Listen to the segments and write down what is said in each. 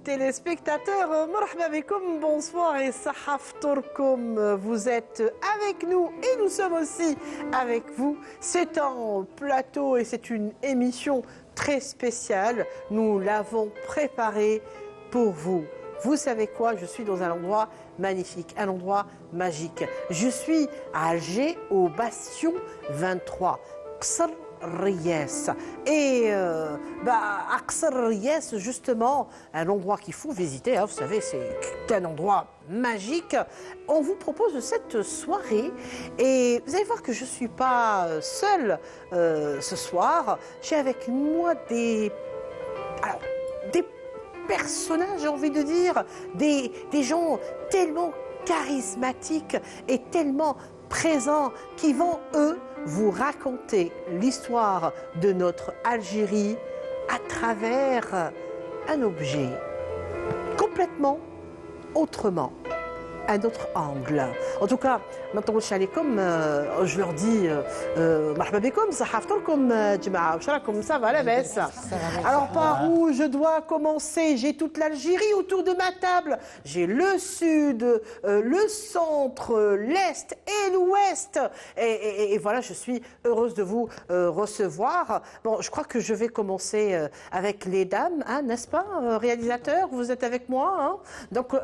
téléspectateurs, marhaba bikoum, bonsoir et sahaf tourkoum. Vous êtes avec nous et nous sommes aussi avec vous. C'est un plateau et c'est une émission très spéciale. Nous l'avons préparée pour vous. Vous savez quoi? Je suis dans un endroit magnifique, un endroit magique. Je suis à Alger, au Bastion 23. Qsr Riès. Et à Qsr Riès, justement, un endroit qu'il faut visiter, hein, vous savez, c'est un endroit magique. On vous propose cette soirée et vous allez voir que je ne suis pas seule ce soir. J'ai avec moi des personnages, j'ai envie de dire, des gens tellement charismatiques et tellement présents qui vont, eux, vous raconter l'histoire de notre Algérie à travers un objet complètement autrement, un autre angle. En tout cas, maintenant, je leur dis marhaba bikoum, sahaftourkoum, djema'a, washrakoum, ça va la baisse. Alors par où je dois commencer? J'ai toute l'Algérie autour de ma table. J'ai le sud, le centre, l'est et l'ouest. Et voilà, je suis heureuse de vous recevoir. Bon, je crois que je vais commencer avec les dames, hein, n'est-ce pas, réalisateur? Vous êtes avec moi, hein? Donc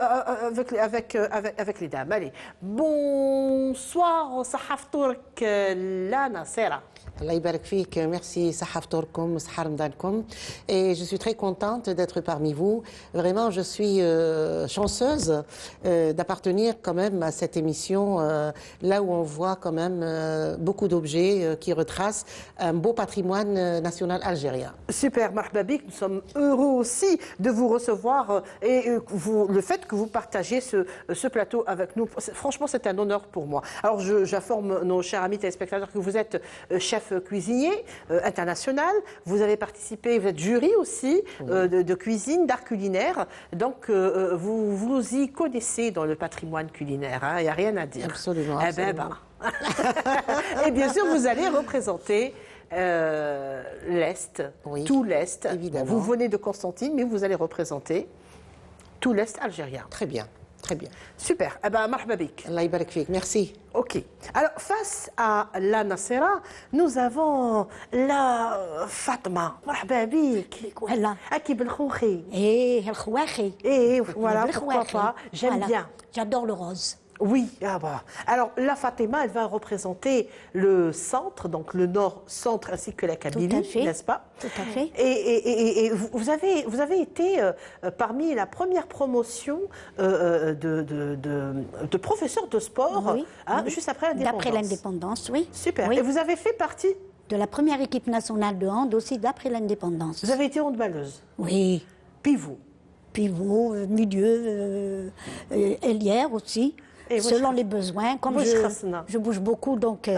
avec les dames. Allez, bonsoir, Sahaf Tourk, Lana Sera. Allah يبارك فيك, merci Sahaf Tourkoum, Sahar Mdankoum. Et je suis très contente d'être parmi vous. Vraiment, je suis chanceuse d'appartenir quand même à cette émission là où on voit quand même beaucoup d'objets qui retracent un beau patrimoine national algérien. Super, marhaba bik, nous sommes heureux aussi de vous recevoir et le fait que vous partagez ce plateau avec nous, franchement, c'est un honneur pour moi. Alors, j'informe nos chers amis téléspectateurs que vous êtes chef cuisinier international, vous avez participé, vous êtes jury aussi de cuisine, d'art culinaire, donc vous y connaissez dans le patrimoine culinaire, hein, il n'y a rien à dire. Absolument. Et bien sûr, vous allez représenter l'Est, oui, tout l'Est. Évidemment. Vous venez de Constantine, mais vous allez représenter tout l'Est algérien. Très bien. Très bien. Super. Eh ben, marhaba bik. Allah يبارك فيك. Merci. Ok. Alors, face à la Nasera, nous avons la Fatma. Marhaba bik. Voilà. Akib el-Khouchi. Et el khouachi. Et voilà, pourquoi pas. J'aime bien. J'adore le rose. Oui, ah bah. Alors la Fatima, elle va représenter le centre, donc le nord-centre ainsi que la Kabylie, n'est-ce pas? Tout à fait. Et vous avez été parmi la première promotion de professeurs de sport, oui, hein, oui. Juste après l'indépendance. D'après l'indépendance, oui. Super. Oui. Et vous avez fait partie de la première équipe nationale de hand aussi d'après l'indépendance. Vous avez été handballeuse. Oui. Pivot. Pivot, milieu, ailière aussi. Et selon les besoins, comme je bouge beaucoup, donc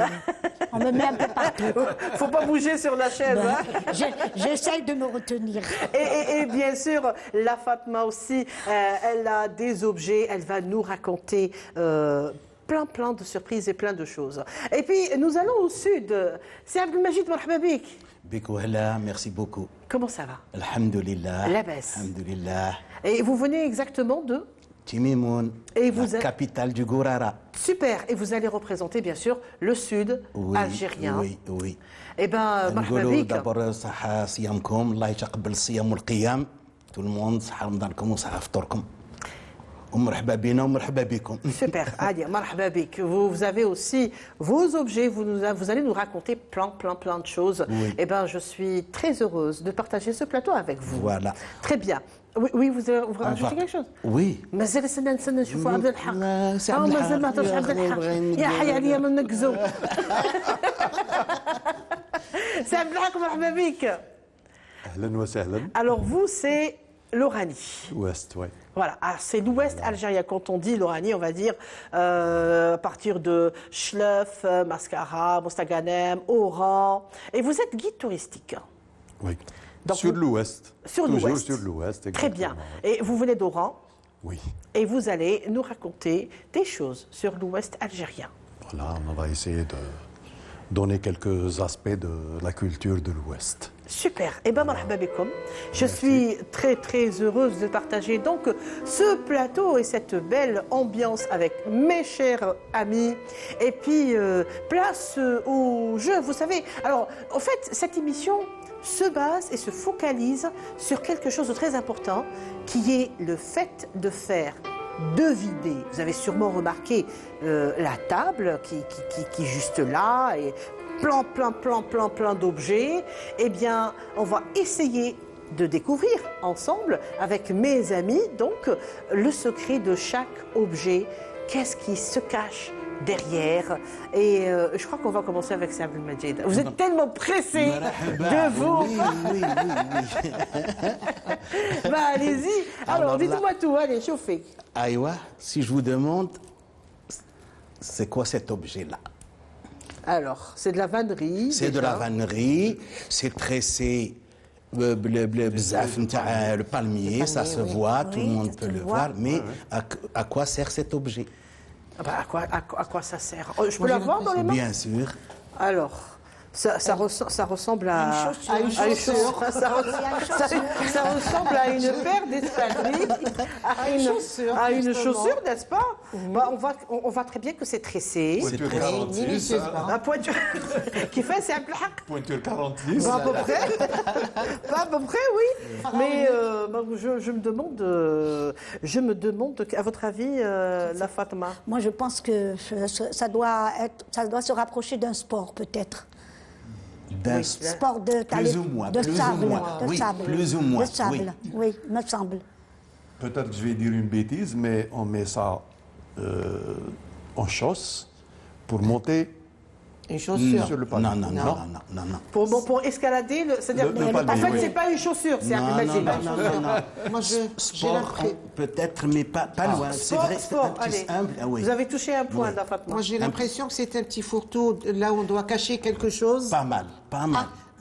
on me met un peu partout. Faut pas bouger sur la chaise. Ben, hein. J'essaye de me retenir. Et bien sûr, la Fatma aussi, elle a des objets, elle va nous raconter plein de surprises et plein de choses. Et puis, nous allons au sud. C'est Abdelmajid, marhaba bik. Bikouhala, merci beaucoup. Comment ça va? Alhamdulillah. La baisse. Alhamdulillah. Et vous venez exactement de Timimoun, la capitale du Gourara. Super. Et vous allez représenter, bien sûr, le sud algérien. Oui, oui. Eh bien, marhaba bik. D'abord, saha siyamkoum, Allah ytaqabbal siyam wal qiyam. Tout le monde, saha ramadankoum ou saha ftorkoum. ومرحبا بنا ومرحبا بكم. Super, allez, marhaba bik. Vous avez aussi vos objets, vous allez nous raconter plein de choses. Oui. Eh bien, je suis très heureuse de partager ce plateau avec vous. Voilà. Très bien. Oui, vous rajoutez quelque chose? Oui. مازال نستنى نشوفوا عبد الحق. سي عبد الحق. مازال ما هضرش عبد الحق. يا حي عليا من نكزو. سي عبد الحق, مرحبا بك. أهلا وسهلا. Alors vous, c'est l'Oranie. Ouest, oui. Voilà, c'est l'ouest algérien. Quand on dit l'Oranie, on va dire à partir de Chlef, Mascara, Mostaganem, Oran. Et vous êtes guide touristique. Oui. Donc, sur l'ouest. Sur Toujours l'ouest. sur l'ouest, Très bien. oui. Et vous venez d'Oran. Oui. Et vous allez nous raconter des choses sur l'ouest algérien. Voilà, on va essayer de donner quelques aspects de la culture de l'ouest. Super. Eh bien, marhaba bikoum. Je suis très très heureuse de partager donc ce plateau et cette belle ambiance avec mes chers amis. Et puis, place au jeu. Vous savez, alors, en fait, cette émission se base et se focalise sur quelque chose de très important qui est le fait de faire deviner. Vous avez sûrement remarqué la table qui est juste là et plein d'objets. Eh bien, on va essayer de découvrir ensemble avec mes amis donc le secret de chaque objet. Qu'est-ce qui se cache derrière? Et je crois qu'on va commencer avec ça, Abdelmajid. Vous êtes tellement pressé de vous. Oui. Bah, allez-y. Alors, dites-moi tout. Allez, chauffez. Aïwa, si je vous demande, c'est quoi cet objet-là? Alors, c'est de la vannerie. C'est de la vannerie, c'est tressé le palmier, ça se voit, tout le monde peut le voir, mais à quoi sert cet objet? Ah bah, à quoi ça sert? Je peux l'avoir dans les mains? Bien sûr. Alors, ça ressemble à une chaussure. Ça ressemble à une paire d'espadrilles, à une chaussure, n'est-ce pas? Bah, on voit très bien que c'est tressé. Pointure 46. La pointure qui fait c'est un plaque. Pointure 46. Bah, à peu près. Pas à peu près, oui. Mais bah, je me demande, à votre avis, la Fatma. Moi, je pense que ça doit se rapprocher d'un sport, peut-être. D'un Sport de plus ou moins, sable. oui, sable. plus ou moins, De sable, oui, me semble. Peut-être que je vais dire une bêtise, mais on met ça en chausse pour monter Une chaussure. sur le palmier. Non. Pour escalader, c'est-à-dire Le palmier, en fait, oui. c'est pas une chaussure, c'est un Non. Moi, j'ai Sport, l'impression. peut-être, mais pas loin. C'est vrai, c'est un sport, petit allez. simple. Ah oui. Vous avez touché un point, Oui. la Fatma. Moi, j'ai l'impression que c'est un petit fourre-tout là où on doit cacher quelque chose. Pas mal.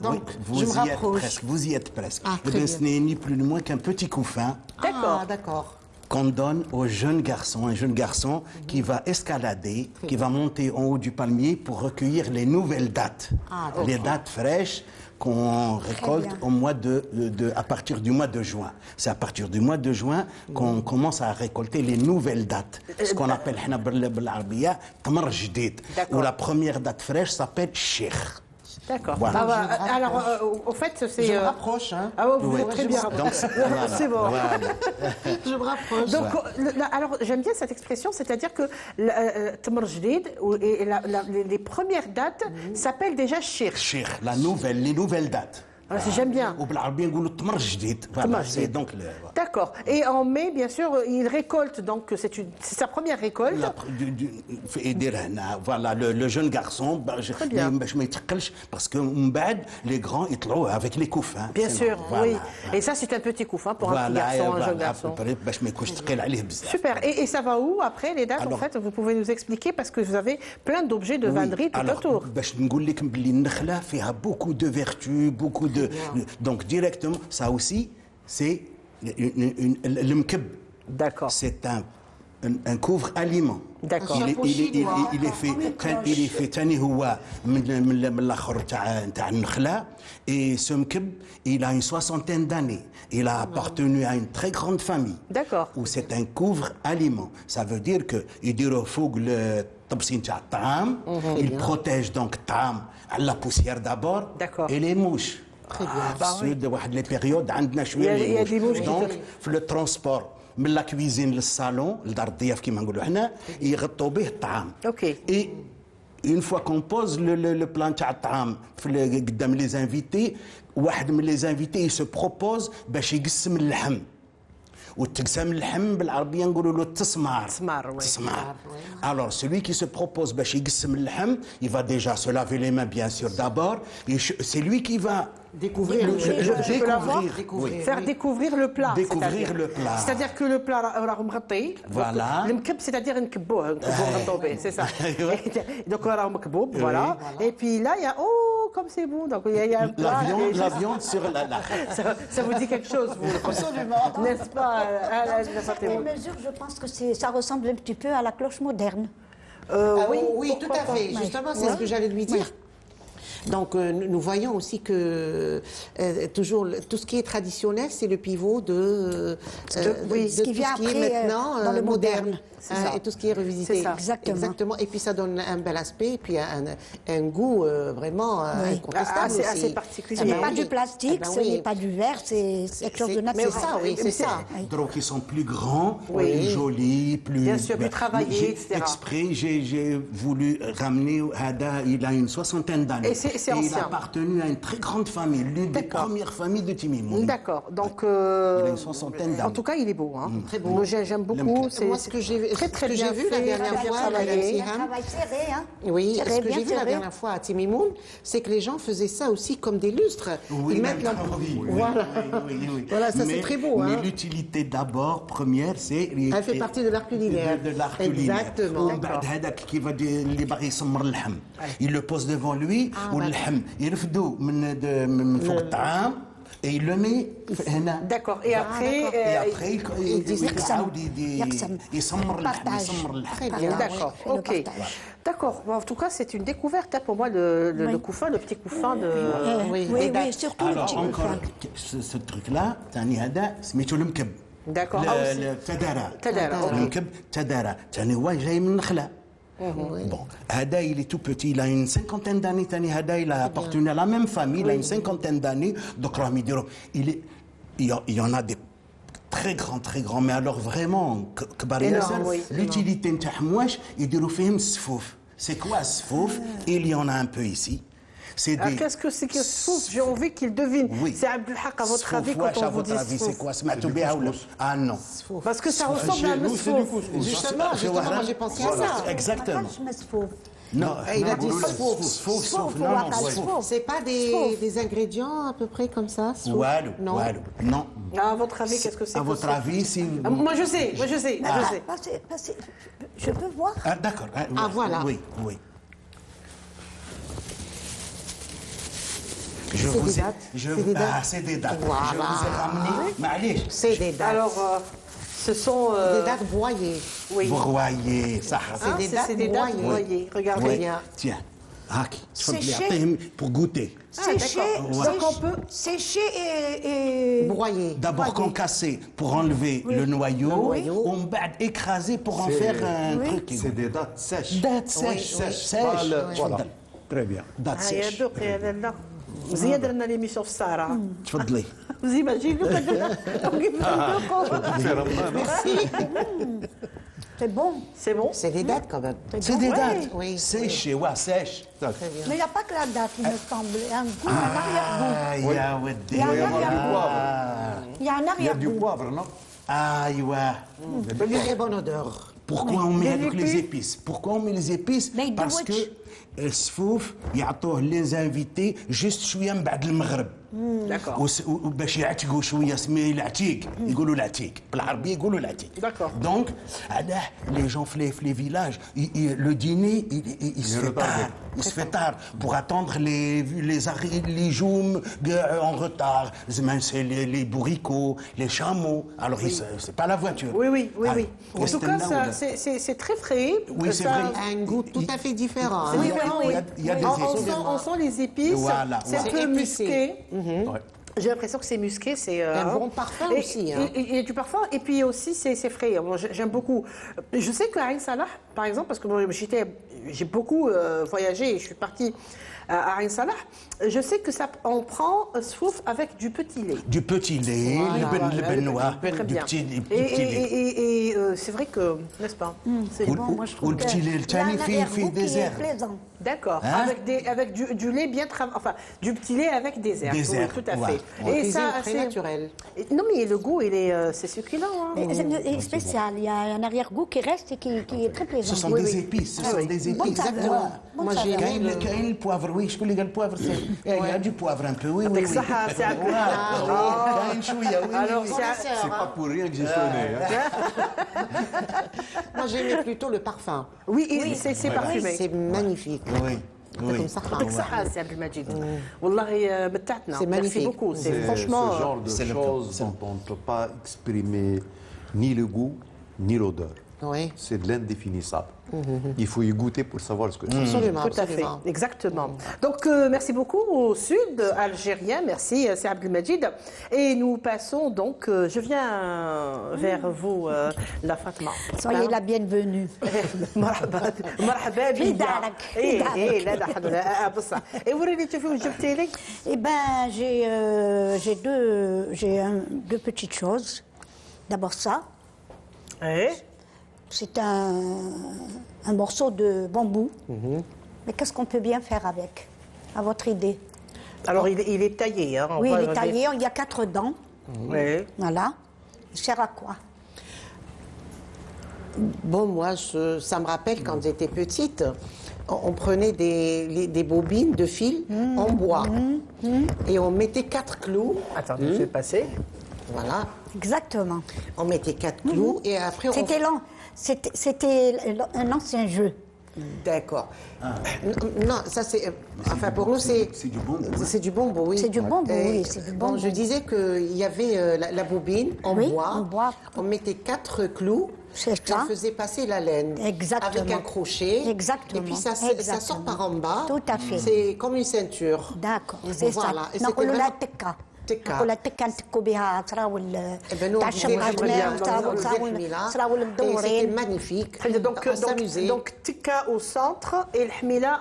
donc, Oui, je me vous y êtes rapproche. presque, vous y êtes presque. Ah, Eh très bien, bien. ce n'est ni plus ni moins qu'un petit couffin D'accord. qu'on donne au jeune garçon, un jeune garçon qui va escalader, qui va monter en haut du palmier pour recueillir les nouvelles dates, les dates fraîches qu'on récolte bien. au mois à partir du mois de juin. C'est à partir du mois de juin qu'on commence à récolter les nouvelles dates. Ce qu'on appelle حنا بالعربية تمر جديد. D'accord. Où la première date fraîche s'appelle Sheikh. D'accord. Voilà. Ah bah, alors, au fait, c'est. Je me rapproche, hein. Ah ouais, vous Oui. êtes très bien. Donc, voilà, C'est bon. voilà. Je me rapproche. Donc, alors j'aime bien cette expression, c'est-à-dire que Tamar Jdid, les premières dates s'appellent déjà Shir. Sheikh, les nouvelles dates. Alors, j'aime bien. وبالعربية نقولوا التمر الجديد. تمر Voilà, جديد. c'est donc D'accord. Et en mai, bien sûr, il récolte, donc c'est sa première récolte. يدير هنا voilà le jeune garçon bien. باش ما يتقلش parce que من بعد les grands يطلعوا avec les couffins. Bien C'est sûr, bon, oui. voilà. Et ça, c'est un petit couffin pour un petit garçon, un jeune garçon. باش ما يكونش ثقيل عليه بزاف. Super. Et ça va où après les dates en Alors- fait? Vous pouvez nous expliquer parce que vous avez plein d'objets de vannerie tout Alors, autour. باش نقول لك بلي النخله فيها beaucoup de vertus, beaucoup de donc directement ça aussi c'est المكب. D'accord. C'est un couvre-aliment. D'accord. Il est fait تاني هو من الاخر تاع النخله. Et ce mkeb, il a une soixantaine d'années. Il a appartenu à une très grande famille. D'accord. Où c'est un couvre-aliment. Ça veut dire que يديروا فوق الطبسين تاع الطعام. Il protège donc الطعام على la poussière d'abord. D'accord. Et les mouches. Très bien. السود واحد لي بيريود عندنا Il y a des mouches qui دونك te- في لو ترونسبور من لا كويزين للصالون لدار الضياف كيما نقولوا حنا يغطوا به الطعام. Ok. Et une fois qu'on pose le plan تاع الطعام قدام لي انفيتي واحد من لي انفيتي se propose باش يقسم اللحم. والتقسام اللحم بالعربيه نقولوا له التسمار. تسمار، oui. تسمار. Alors celui qui se propose باش يقسم اللحم il va déjà se laver les mains bien sûr d'abord et c'est lui qui va Découvrir. Je peux l'avoir? Découvrir. Faire découvrir le plat. Découvrir le plat. C'est-à-dire que le plat راه مغطي. Voilà. المكب c'est-à-dire نكبوه نغطوه به, c'est ça. Donc راه مكبوب, voilà. Et puis là il y a comme c'est bon. Donc il y a un plat. la viande sur la Ça vous dit quelque chose, vous? Absolument. N'est-ce pas? Les mesures, je pense que ça ressemble un petit peu à la cloche moderne. Oui, tout à fait. Justement, c'est ce que j'allais lui dire. Donc nous voyons aussi que toujours tout ce qui est traditionnel, c'est le pivot de ce qui vient tout ce qui après, est maintenant dans le moderne. moderne. Et tout ce qui est revisité. C'est ça. Exactement. Et puis ça donne un bel aspect, et puis un goût vraiment incontestable aussi. Assez particulier. Ce n'est pas oui. du plastique, Ah ben ce oui. n'est pas du verre, c'est quelque chose de Mais naturel. ça, oui, c'est ça. Donc ils sont plus grands, Oui. plus jolis, plus... Bien sûr, plus travaillés, etc. Exprès, j'ai voulu ramener Hada, il a une 60aine d'années. Et c'est il ancien. a appartenu à une très grande famille, l'une des D'accord. premières familles de Timimoun. D'accord. Donc, Il a une 60aine d'années. en tout cas, il est beau. Hein. Très beau. Moi, j'aime beaucoup. Moi, ce que j'ai très, très bien vu la fait, dernière très bien fois, travaillé. Madame Un travail serré, hein. Oui, Serré, ce que bien j'ai vu la serré. dernière fois à Timimoun, c'est que les gens faisaient ça aussi comme des lustres. Oui, Ils mettent leur... Voilà. Voilà, ça c'est très beau. Mais Hein. l'utilité d'abord, première, c'est... Elle fait partie de l'art culinaire. De l'art culinaire. Exactement. وبعد هذاك كيف اللي باغي يسمر اللحم il le pose devant lui واللحم يرفدوا من فوق الطعام et il le met هنا. D'accord. Et après, Et après يعاود يقسم. يسمر اللحم Partage. يسمر اللحم. Très bien. d'accord. Oui, le Ok. partage. D'accord. Bon, en tout cas, c'est une découverte hein, pour moi, le couffin, le petit couffin de. Oui, des oui, dates. surtout le Alors petit encore couffin. ce truc là ثاني هذا سميتو المكب. D'accord. Ah, aussi. التدارة. تدارة، أوكي. المكب تدارة ثاني هو جاي من النخلة. Bon, Hada, il est tout petit, il a une cinquantaine d'années. Tani Hada, il a appartenu à la même famille, il a une cinquantaine d'années. Donc, Ramidiro, il y en a des très grands, mais alors vraiment, Énorme, oui. l'utilité de Tahmouach, il dit Sfouf. C'est quoi Sfouf? Il y en a un peu ici. C'est Ah, des... qu'est-ce que c'est que Sfouf? J'ai envie qu'il devine. Oui. C'est Abdelhak, à votre avis, quand on vous dit c'est Sfouf? quoi سمعتوا بها ولا؟ Ah non. Parce que ça ressemble à un Nous, c'est du Sfouf. couscous. Justement, moi j'ai pensé à ça. Exactement. Je m'esfouve. Non, Il a dit Sfouf. Sfouf, Non, non, Sfouf. Sfouf. C'est pas des ingrédients à peu près comme ça Sfouf? Walou, Non. walou. Non. Ah, à votre avis, qu'est-ce que c'est À que votre Sfouf? avis, si... Ah, moi, je sais. Je sais. Je peux voir. Ah, d'accord. Ah, voilà. Oui, oui. C'est des dates. C'est des dates. C'est des dates. Voilà. Je vous ai ramené... معليش. C'est des dates. Alors, ce sont. Des dates broyées. Oui. Broyé, ça. Hein, des dates c'est des dates broyées. broyées. Regardez Oui. bien. Tiens. هاكي تفضلي Séché. اعطيهم pour goûter. Séché, d'accord. Donc, on peut- séché et Broyées. D'abord concasser pour enlever le noyau, on va écraser pour en faire un truc. C'est des dates sèches. Date sèche, sèche. Voilà. Très bien. Date Ah, يا sèche. دوق يا لالا زياد درنا ليميسيون في السهرة تفضلي. Vous imaginez c'est bon. C'est bon? C'est des dates quand même. C'est des dates. Oui. Sèche, ouais, sèche. Mais il n'y a pas que la date, il me semble. Il y a un goût, un arrière-goût. Ah, ya ودي. Il y a un arrière-goût. Il y a un Il y a du arrière-goût. poivre, non? Ah, ouais. Très bonne odeur. Pourquoi on met les avec les épices. épices? Pourquoi on met les épices? Mais Parce دوتش. que السفوف يعطوه les invités juste شوية من بعد المغرب. D'accord. باش يعتقوا شويه سميه العتيق يقولوا العتيق بالعربيه يقولوا العتيق. D'accord. Donc علاه les gens في les villages le dîner il se fait tard. Il se fait tard pour attendre les joumes en retard. C'est les bourricots, les chameaux. Alors c'est pas la voiture. Oui. Ah, En tout cas, c'est très frais. Oui, c'est Ça- vrai. Un goût tout à fait différent. C'est hein. différent, Il oui. y a- il y a des épices. On sent les épices. Voilà, C'est un voilà. peu C'est musqué. épicé. Ouais. J'ai l'impression que c'est musqué, c'est Un bon parfum aussi, hein. Il y a du parfum et puis aussi c'est frais. Bon, j'aime beaucoup. Je sais qu'à Ain Salah, par exemple, parce que moi, j'ai beaucoup voyagé et je suis partie à Ain Salah, je sais que ça, on prend Sfouf avec du petit lait. Du petit lait, le benoît, Très du bien. petit Et lait. c'est vrai que, n'est-ce pas? C'est Ou- bon. Moi, je trouve le petit que lait, le il y a un tani fait arrière-goût des qui est herbes. plaisant. D'accord. Hein? Avec du lait bien travaillé, enfin du petit lait avec des herbes. Des Oui, herbes, tout à ouais. fait. Ouais. Et Cuisine ça, très c'est naturelle. Non mais le goût, c'est succulent. Hein. Et spécial, il y a un arrière-goût qui reste et qui est très plaisant. Ce sont des épices, ce sont des Bonne épices. saveur. Bonne Moi, j'ai saveur. Quand le poivre, oui, je connais le poivre, il y a du poivre un peu, oui, oui. Avec ça, c'est un peu- Alors, C'est pas pour rien que j'ai sonné. Hein. Moi, j'aimais plutôt le parfum. Oui, c'est parfumé. C'est magnifique. Oui, oui. Comme ça. يعطيك الصحة سي عبد المجيد. والله متعتنا. C'est magnifique. Merci beaucoup. C'est C'est franchement. ce genre de c'est le choses dont on ne peut pas exprimer ni le goût ni l'odeur. Oui. C'est de l'indéfinissable. Il faut y goûter pour savoir ce que c'est. Absolument. Tout à fait, absolument. exactement. Donc, merci beaucoup au sud algérien, merci, c'est Abdelmajid. Et nous passons donc, je viens vers vous, la Fatma. Soyez la bienvenue. مرحبا بيا. دارك. ايه لا لا الحمد لله بصح. ايه وريني شوفي واش جبت لي. Eh ben, j'ai deux petites choses. D'abord ça, ايه c'est un morceau de bambou. Mais qu'est-ce qu'on peut bien faire avec? À votre idée? Alors il est taillé. Hein, Oui, il est taillé, il y a 4 dents. Oui. Voilà. Il sert à quoi? Bon, moi, ça me rappelle quand j'étais petite, on prenait des bobines de fil en bois et on mettait 4 clous. Attendez, je vais passer. Voilà. Exactement. On mettait 4 clous et après C'était lent. C'était un ancien jeu. D'accord. Non, ça c'est. Enfin, pour nous, c'est. C'est du bambou. C'est du bambou, oui. C'est du bambou, oui, c'est du Bon, bambou. je disais qu'il y avait la bobine en Oui, bois. en bois. On mettait 4 clous. C'est Et on ça. faisait passer la laine. Exactement. Avec un crochet. Exactement. Et puis ça sort par en bas. Tout à fait. C'est comme une ceinture. D'accord, c'est Voilà. ça. Et c'était نقولوا لها vraiment- التكة. تكة. نقولوا لها التكة نتكوا بها صراول Eh ben nous, on تاع disait الشمعة j'aimerais bien صراول dans صراول le là. صراول Et c'était مدورين. magnifique. Donc, on s'amusait. donc Tika au centre et le Hmila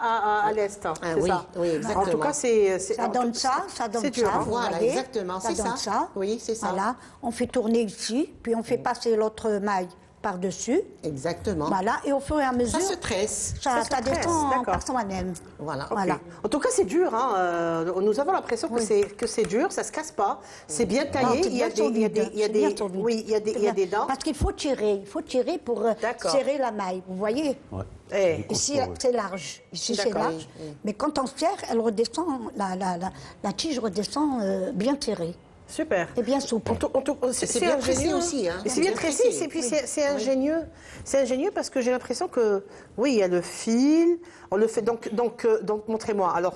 à l'est. Ah c'est oui, ça. oui, exactement. En tout cas, c'est Ça donne ça, ça donne c'est dur, ça. hein. vous Voilà, voyez. exactement, c'est donne ça. Oui, c'est ça. Voilà, on fait tourner ici, puis on fait passer l'autre maille par-dessus. Exactement. Voilà, et au fur et à mesure, Ça se tresse. ça se tresse, descend d'accord. par soi-même. Voilà. Ok. Voilà. En tout cas, c'est dur. Hein. Nous avons l'impression que c'est dur, ça se casse pas. C'est bien Non, taillé. c'est Il y a bien des, il y a solide, des, il y a c'est bien des, solide. oui, il y a des, C'est il y a bien. des dents. Parce qu'il faut tirer pour D'accord. serrer la maille, vous voyez. Ouais. Eh, Ici, c'est large. Ici, c'est D'accord. large. Mais quand on serre, elle redescend, la tige redescend bien serrée Super. et bien souple. C'est bien tressé ingénieux, aussi, hein. Et c'est C'est bien bien tressé, tressé. et puis c'est ingénieux. C'est ingénieux parce que j'ai l'impression que, oui, il y a le fil, on le fait, donc montrez-moi. Alors,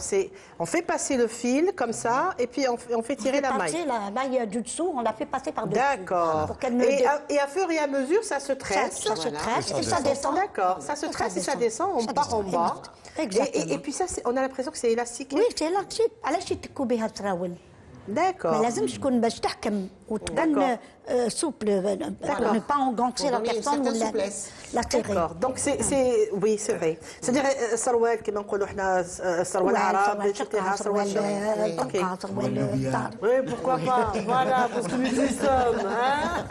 on fait passer le fil comme ça, et puis on fait tirer la maille. La maille du dessous, on la fait passer par-dessus. D'accord. Pour qu'elle ne Et à fur et à mesure, ça se tresse. ça se tresse et ça descend. descend. D'accord, ça se tresse et ça descend, on Ça part en descend. bas. Exactement. Et puis ça, on a l'impression que c'est élastique. Oui, c'est élastique. علاش يتكوا بها تراول؟ ما D'accord. لازمش تكون باش تحكم وتبان souple, ne pas engancer Pour la donner une personne ou certaine la souplesse. serrer. D'accord. Donc oui, c'est vrai. C'est-à-dire السروال كما نقولوا حنا السروال العرب etc. سروال شرقي. Ok. Oui, pourquoi pas. Voilà, parce que nous y sommes. Hein.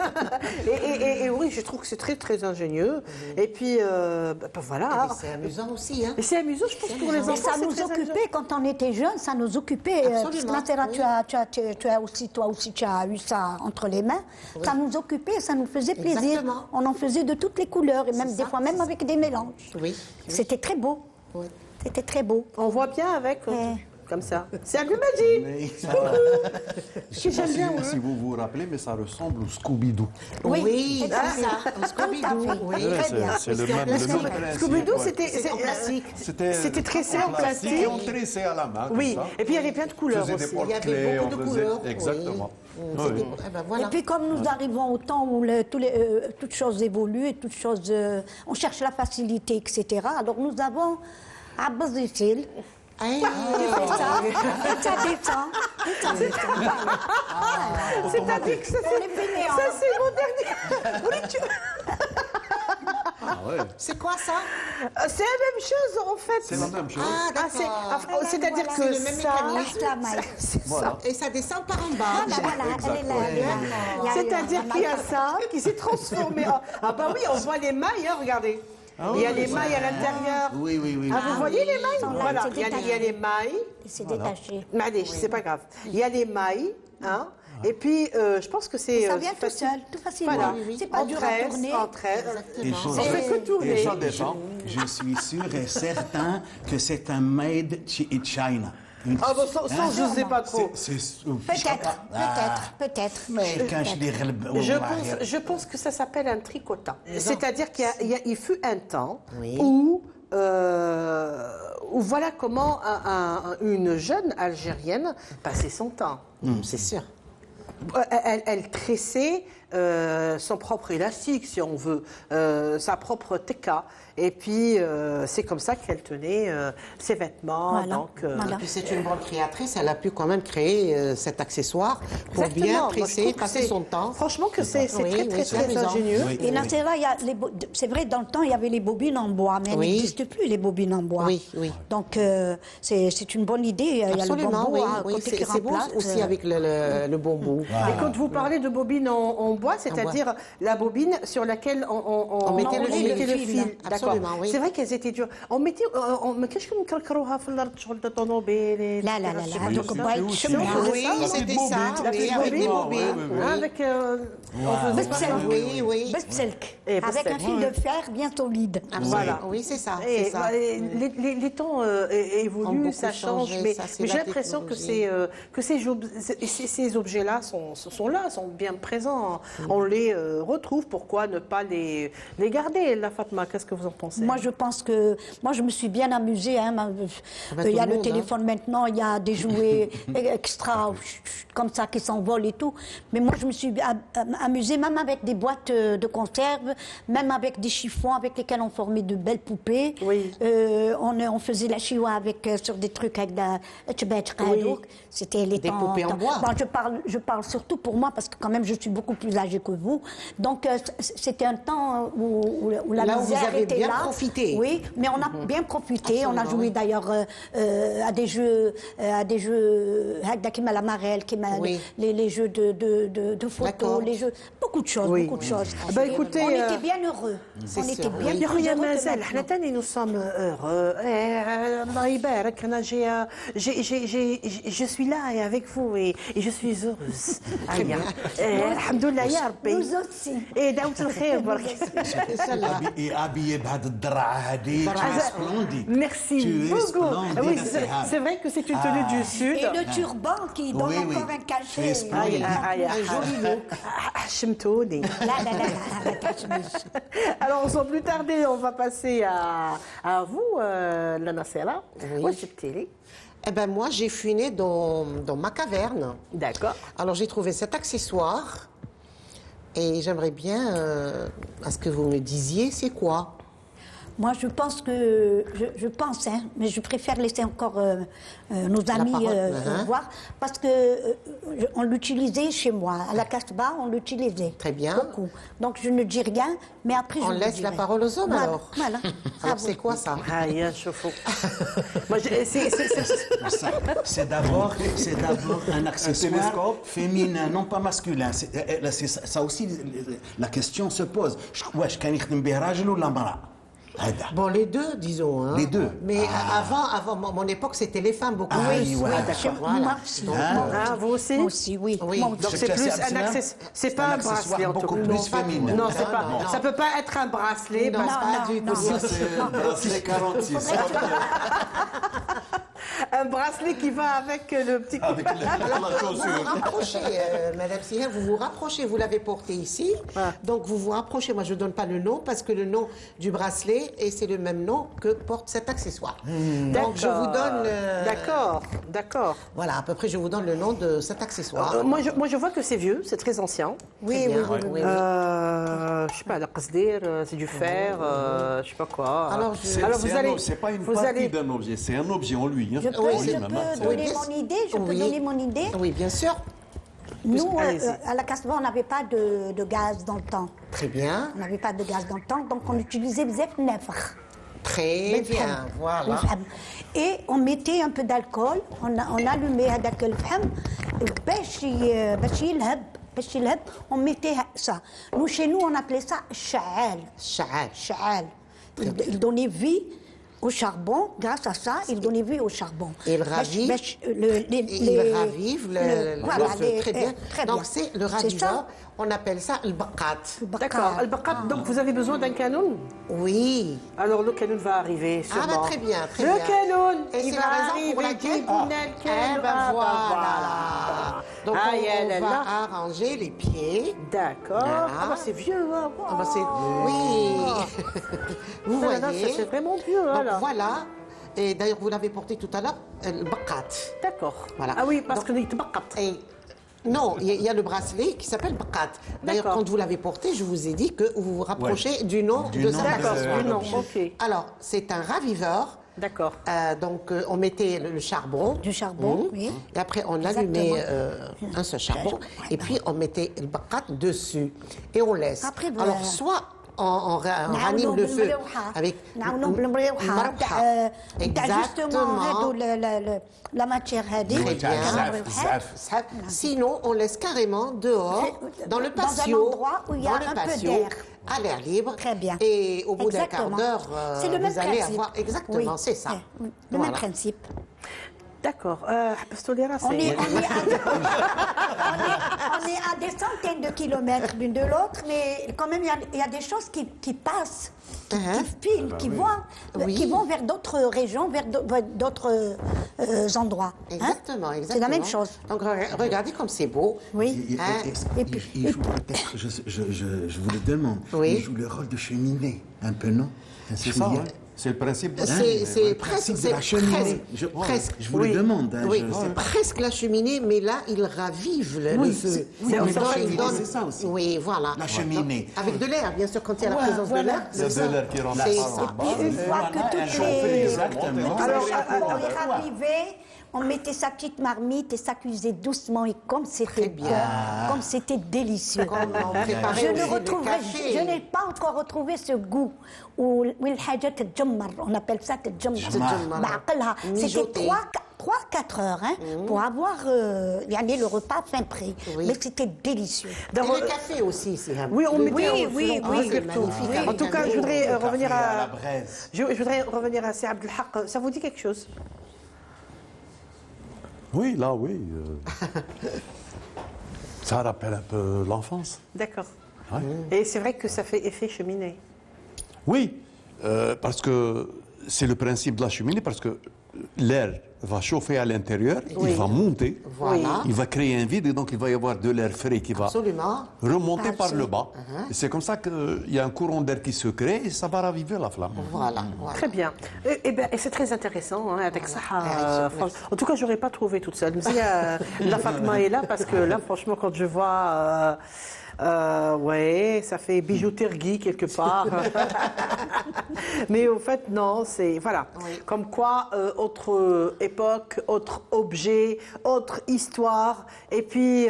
Et oui, je trouve que c'est très, très ingénieux. Et puis, voilà. Mais c'est amusant aussi, hein. Et c'est amusant, je pense, pour les Mais enfants. ça nous c'est très amusant. occupait quand on était jeunes, ça nous occupait. Absolument, Parce que là, oui. tu as aussi, toi aussi, tu as eu ça entre les mains. Ça nous occupait, ça nous faisait plaisir. Exactement. On en faisait de toutes les couleurs et même des fois même avec des mélanges. Oui. C'était très beau. Oui. C'était très beau. On voit bien avec, comme ça. C'est un Mais J'aime bien, oui. si vous vous rappelez, mais ça ressemble au Scooby-Doo. Oui, tout à c'est fait. ça. Un Scooby-Doo. Tout à fait. Oui. Très bien. C'est le même principe. Scooby-Doo, ouais. c'était en plastique. C'était tressé en plastique. Et on tressait à la main. Oui, comme ça. et puis il y avait plein de couleurs On faisait aussi. des Il y avait porte-clés, beaucoup de on faisait- couleurs. Exactement. Oui. Oui. Eh ben, voilà. Et puis comme nous arrivons au temps où toutes choses évoluent et toutes choses, on cherche la facilité, etc. Alors nous avons عبز الفيل Hey. C'est-à-dire que ça, c'est mon dernier. Oui, Ah ouais. C'est quoi ça? c'est la même chose en fait. C'est la même chose. Ah, d'accord. C'est-à-dire C'est que le même mécanisme. c'est Voilà. ça. Et ça descend par en bas. C'est-à-dire qu'il y a ça qui s'est transformé en... Ah bah oui, on voit les mailles, hein, regardez. Il y a les mailles à l'intérieur. Oui, oui, oui. Ah, vous voyez les mailles? sont là, Voilà, c'est il y a les mailles. C'est détaché. Allez, c'est pas grave. Il y a les mailles, hein. Et puis, je pense que c'est... Ça vient tout facile. seul, tout facilement. Voilà. C'est pas dur à tourner. En 13. Et On fait que et tourner. Ça descend. je suis sûr et certain que c'est un made in China. Ah bah ça, je ne sais pas trop. Peut-être. Mais quand je dis Je pense que ça s'appelle un tricotant. C'est-à-dire qu'il fut un temps Oui. où voilà comment une jeune Algérienne passait son temps. C'est sûr. Elle tressait son propre élastique, si on veut, sa propre teka. Et puis, c'est comme ça qu'elle tenait ses vêtements. Voilà. Donc, Et puis c'est une bonne créatrice, elle a pu quand même créer cet accessoire pour bien tresser, passer son temps. Franchement, que c'est Oui, très amusant. ingénieux. Oui. Et là, c'est vrai, dans le temps, il y avait les bobines en bois, mais elles Oui. n'existent plus, les bobines en bois. Oui, oui. Donc, c'est une bonne idée. Il y a le Absolument, bambou oui. à Oui, côté qui c'est beau remplace. aussi avec le bambou. Et quand vous parlez de bobine en bois, c'est-à-dire la bobine sur laquelle on mettait le mettait fil. D'accord. Absolument, oui. C'est vrai qu'elles étaient dures. On mettait, ما كانش كنكركروها في الارض شغل de طوموبيل. لا لا لا Je sais لا pas donc comme ça. بايت Oui, شمعة. c'était ça, La oui, petite avec des bobine. bobines. Avec, on faisait بس pas بسلك. Oui, oui. بس بسلك. Et بس Avec un بسلك. fil de fer bien solide. Voilà. Oui, c'est ça. Et, C'est ça. les temps Ont évoluent, beaucoup ça change, changé, mais, ça, c'est mais j'ai la l'impression que, technologie. ces objets-là sont là, sont bien présents. On les retrouve, pourquoi ne pas les garder, la Fatma? Qu'est-ce que vous en pensez? Moi, je pense que je me suis bien amusée. Hein. Il y a tout le le monde, téléphone maintenant, il y a des jouets extra comme ça qui s'envolent et tout. Mais moi, je me suis amusée même avec des boîtes de conserve, même avec des chiffons avec lesquels on formait de belles poupées. Oui. On faisait la chiwa avec sur des trucs avec c'était les Des temps. poupées en bois. Bon, je parle surtout pour moi parce que quand même je suis beaucoup plus âgée que vous. Donc c'était un temps où la Là où vous misère avez était bien là. profité. Oui, mais on a bien profité. Absolument, On a joué oui. d'ailleurs à des jeux, qui m'a la marelle, qui m'a Oui. les jeux de photos, D'accord. les jeux, beaucoup de choses, Oui. beaucoup de choses. Bah, Et écoutez, on était bien heureux. C'est On sûr, était bien oui. يا plus خويا heureux que مازال maintenant. حنا تاني nous sommes heureux. الله يبارك انا je suis là et avec vous et je suis heureuse. الحمد لله يا ربي. Nous aussi. ايه دعوة الخير برك. habillé بهذه الدرعه هذه سبلوندي. Merci Tu es beaucoup. splendide, Oui, Sahab. c'est vrai que c'est une tenue du Sud. Et le turban qui donne Oui, oui. encore un Tu es cachet. splendide. Un joli look. حشمتوني. لا لا لا لا ما تعجبنيش. Alors, sans plus tarder, on va passer à vous, Lana Sera. Oui. Où est-ce Eh ben moi, j'ai fouiné dans ma caverne. D'accord. Alors j'ai trouvé cet accessoire et j'aimerais bien à ce que vous me disiez c'est quoi. Moi, je pense que, je pense, hein, mais je préfère laisser encore nos amis parole, voir, parce que on l'utilisait chez moi, à la Casbah, on l'utilisait. Très bien. Beaucoup. Donc je ne dis rien, mais après On je vous laisse la dirai. parole aux hommes Voilà, alors. Voilà. Alors c'est quoi ça? Aïe, chauffe. Moi, C'est d'abord un accessoire télescope. féminin, non pas masculin. Ça aussi, la question se pose. واش كان يخدم به راجل ولا امرأة؟ هذا. Bon, les deux, disons. Hein. Les deux. Mais avant mon époque, c'était les femmes beaucoup Ah, plus. oui, ouais, Chez Voilà. moi aussi. Ah, vous aussi? Moi aussi, oui. Oui. Moi aussi. Donc c'est plus un accessoire. C'est pas un bracelet en tout beaucoup cas. plus Non, pas- féminin. Non, c'est pas. non. Ça peut pas être un bracelet. Non, parce- pas du tout. Ça, c'est bracelet 46. Un bracelet qui va avec le petit. Avec la Vous vous chaussure. rapprochez, Madame Sina, vous vous rapprochez, vous l'avez porté ici, donc vous vous rapprochez, moi je ne donne pas le nom parce que le nom du bracelet, et c'est le même nom que porte cet accessoire. Donc je vous donne... D'accord. Voilà, à peu près je vous donne le nom de cet accessoire. Moi, je vois que c'est vieux, c'est très ancien. Oui, oui, oui, oui, oui. Je sais pas, la qasdir, c'est du fer, je sais pas quoi. Alors, C'est pas une vous partie allez- d'un objet, c'est un objet en lui. Hein. Je peux, Oui, je c'est peux même, donner Oui, mon idée. Je peux oui. donner mon idée. Oui, bien sûr. Nous, Allez-y. à la Casbah, on n'avait pas de gaz dans le temps. Très bien, On n'avait pas de gaz dans le temps, donc on utilisait bzef nefr. très bien, voilà. Et on mettait un peu d'alcool, on allumait هذاك الفحم باش يلهب on mettait ça. Nous, chez nous, on appelait ça sha'al. Sha'al. Sha'al. Il donnait vie au charbon, grâce à ça, il donnait vie au charbon. Et il ravive, il ravive le feu, très bien. Donc c'est le raviveur, on appelle ça le baqat. D'accord. Al-Baqat, donc vous avez besoin d'un canon? Oui. Alors le canon va arriver sûrement. Ah bah très bien, très le bien. canon, Et il c'est va la raison pour arriver. laquelle... Djibouna le canon. Eh ben Ah, bah, voilà. Donc Aïe, on elle est va là. arranger les pieds. D'accord. Voilà. Ah bah c'est vieux. Hein. Ah bah, c'est... Oui. Vous Ça, là, voyez. c'est vraiment vieux. Hein, Donc là. voilà. Et d'ailleurs, vous l'avez porté tout à l'heure, le baqat. D'accord. Voilà. Ah oui, parce Donc- que le Baqat. Et Non, il y a le bracelet qui s'appelle Baqat. D'ailleurs, D'accord. quand vous l'avez porté, je vous ai dit que vous vous rapprochez du nom Du de nom cet de- D'accord, accessoire. du nom, ok. Alors, c'est un raviveur. D'accord. Donc, on mettait le charbon. Du charbon, oui. Et après, on Exactement. allumait un seul charbon. Et puis, on mettait le Baqat dessus. Et on laisse. Après, voilà. Alors, soit on ranime le feu avec exactement la matière هذه sinon on laisse carrément dehors dans le patio, endroit où il y a un peu d'air. à l'air libre. Très bien. Et au bout d'un quart Exactement. d'heure, C'est le même vous allez principe. avoir exactement, Oui. c'est ça. Oui, le Voilà. même principe. D'accord. حبستوا لي راسي. On est à des centaines de kilomètres l'une de l'autre, mais quand même, il y a des choses qui passent, qui filent, qui vont vers d'autres régions, vers d'autres endroits. Hein? Exactement, exactement. C'est la même chose. Donc regardez comme c'est beau. Oui. Hein? Il joue peut-être, je vous le demande, Oui. il joue le rôle de cheminée, un peu, non? C'est ça, ouais. C'est le principe. de- C'est le presque, principe de la cheminée. presque. Je vous le demande. Hein, Oui, je- c'est presque la cheminée, mais là, il ravive le feu. oui, Il mais la donne- cheminée, il donne- c'est ça aussi. Oui, voilà. La cheminée. Donc, avec de l'air, bien sûr, quand il y a la présence de l'air. Il y a de l'air qui rentre C'est par ça. en bas. Puis une fois que toutes les... Exactement. Alors, on les ravivait, on mettait sa petite marmite et ça cuisait doucement et comme c'était bon, comme c'était délicieux. Comme on préparait Je aussi ne le retrouverai, café. je n'ai pas encore retrouvé ce goût où الحاجة تتجمر, on appelle ça تتجمر. بعقلها. C'était Mijoter. 3-4 heures pour avoir le repas fin prix. Oui. Mais c'était délicieux. Et le café aussi, Siham. Oui, on Le mettait café, oui, c'est oui. magnifique. En tout cas, je voudrais revenir à la à. braise. Je voudrais revenir à Sir Abdelhak. Ça vous dit quelque chose? Oui, là, oui. Ça rappelle un peu l'enfance. D'accord. Ouais. Et c'est vrai que ça fait effet cheminée. Oui, parce que c'est le principe de la cheminée, parce que l'air va chauffer à l'intérieur, Oui. il va monter, Voilà. il va créer un vide et donc il va y avoir de l'air frais qui va Absolument. remonter par le bas. Uh-huh. Et c'est comme ça qu'il y a un courant d'air qui se crée et ça va raviver la flamme. Voilà. voilà. Très bien. Et c'est très intéressant avec ça. En tout cas, je n'aurais pas trouvé toute seule. La Fatma est là parce que là, franchement, quand je vois. Ouais, ça fait bijouterie quelque part. Mais au fait, non, c'est. Voilà. Oui. Comme quoi, autre époque, autre objet, autre histoire. Et puis,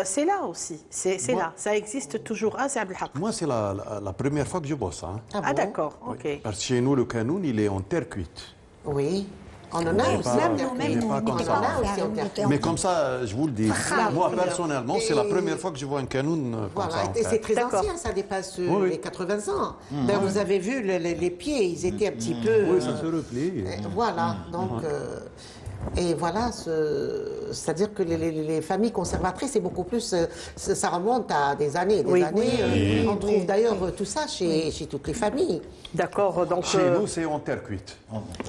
c'est là aussi. C'est là. Ça existe toujours. Ah, c'est Abdelhak. Moi, c'est la première fois que je bosse. Hein. Ah Ah, bon? d'accord. Oui. Ok. Parce que chez nous, le canoun, il est en terre cuite. Oui. On en a Mais aussi. pas- en terre mais cuite. pas comme On ça. en a aussi en terre cuite. Mais comme ça, je vous le dis, moi personnellement, c'est la Et- première fois que je vois un canoun comme ça. Voilà, en et c'est terre. très D'accord. ancien, ça dépasse oui. les 80 ans. D'ailleurs, vous avez vu les pieds, ils étaient un petit peu. Oui, ça se replie. Voilà, donc. Et voilà, c'est-à-dire que les familles conservatrices, c'est beaucoup plus. Ça remonte à des années et des Oui. années. Oui. On trouve d'ailleurs tout ça chez toutes les familles. D'accord. Donc. Chez nous, c'est en terre cuite.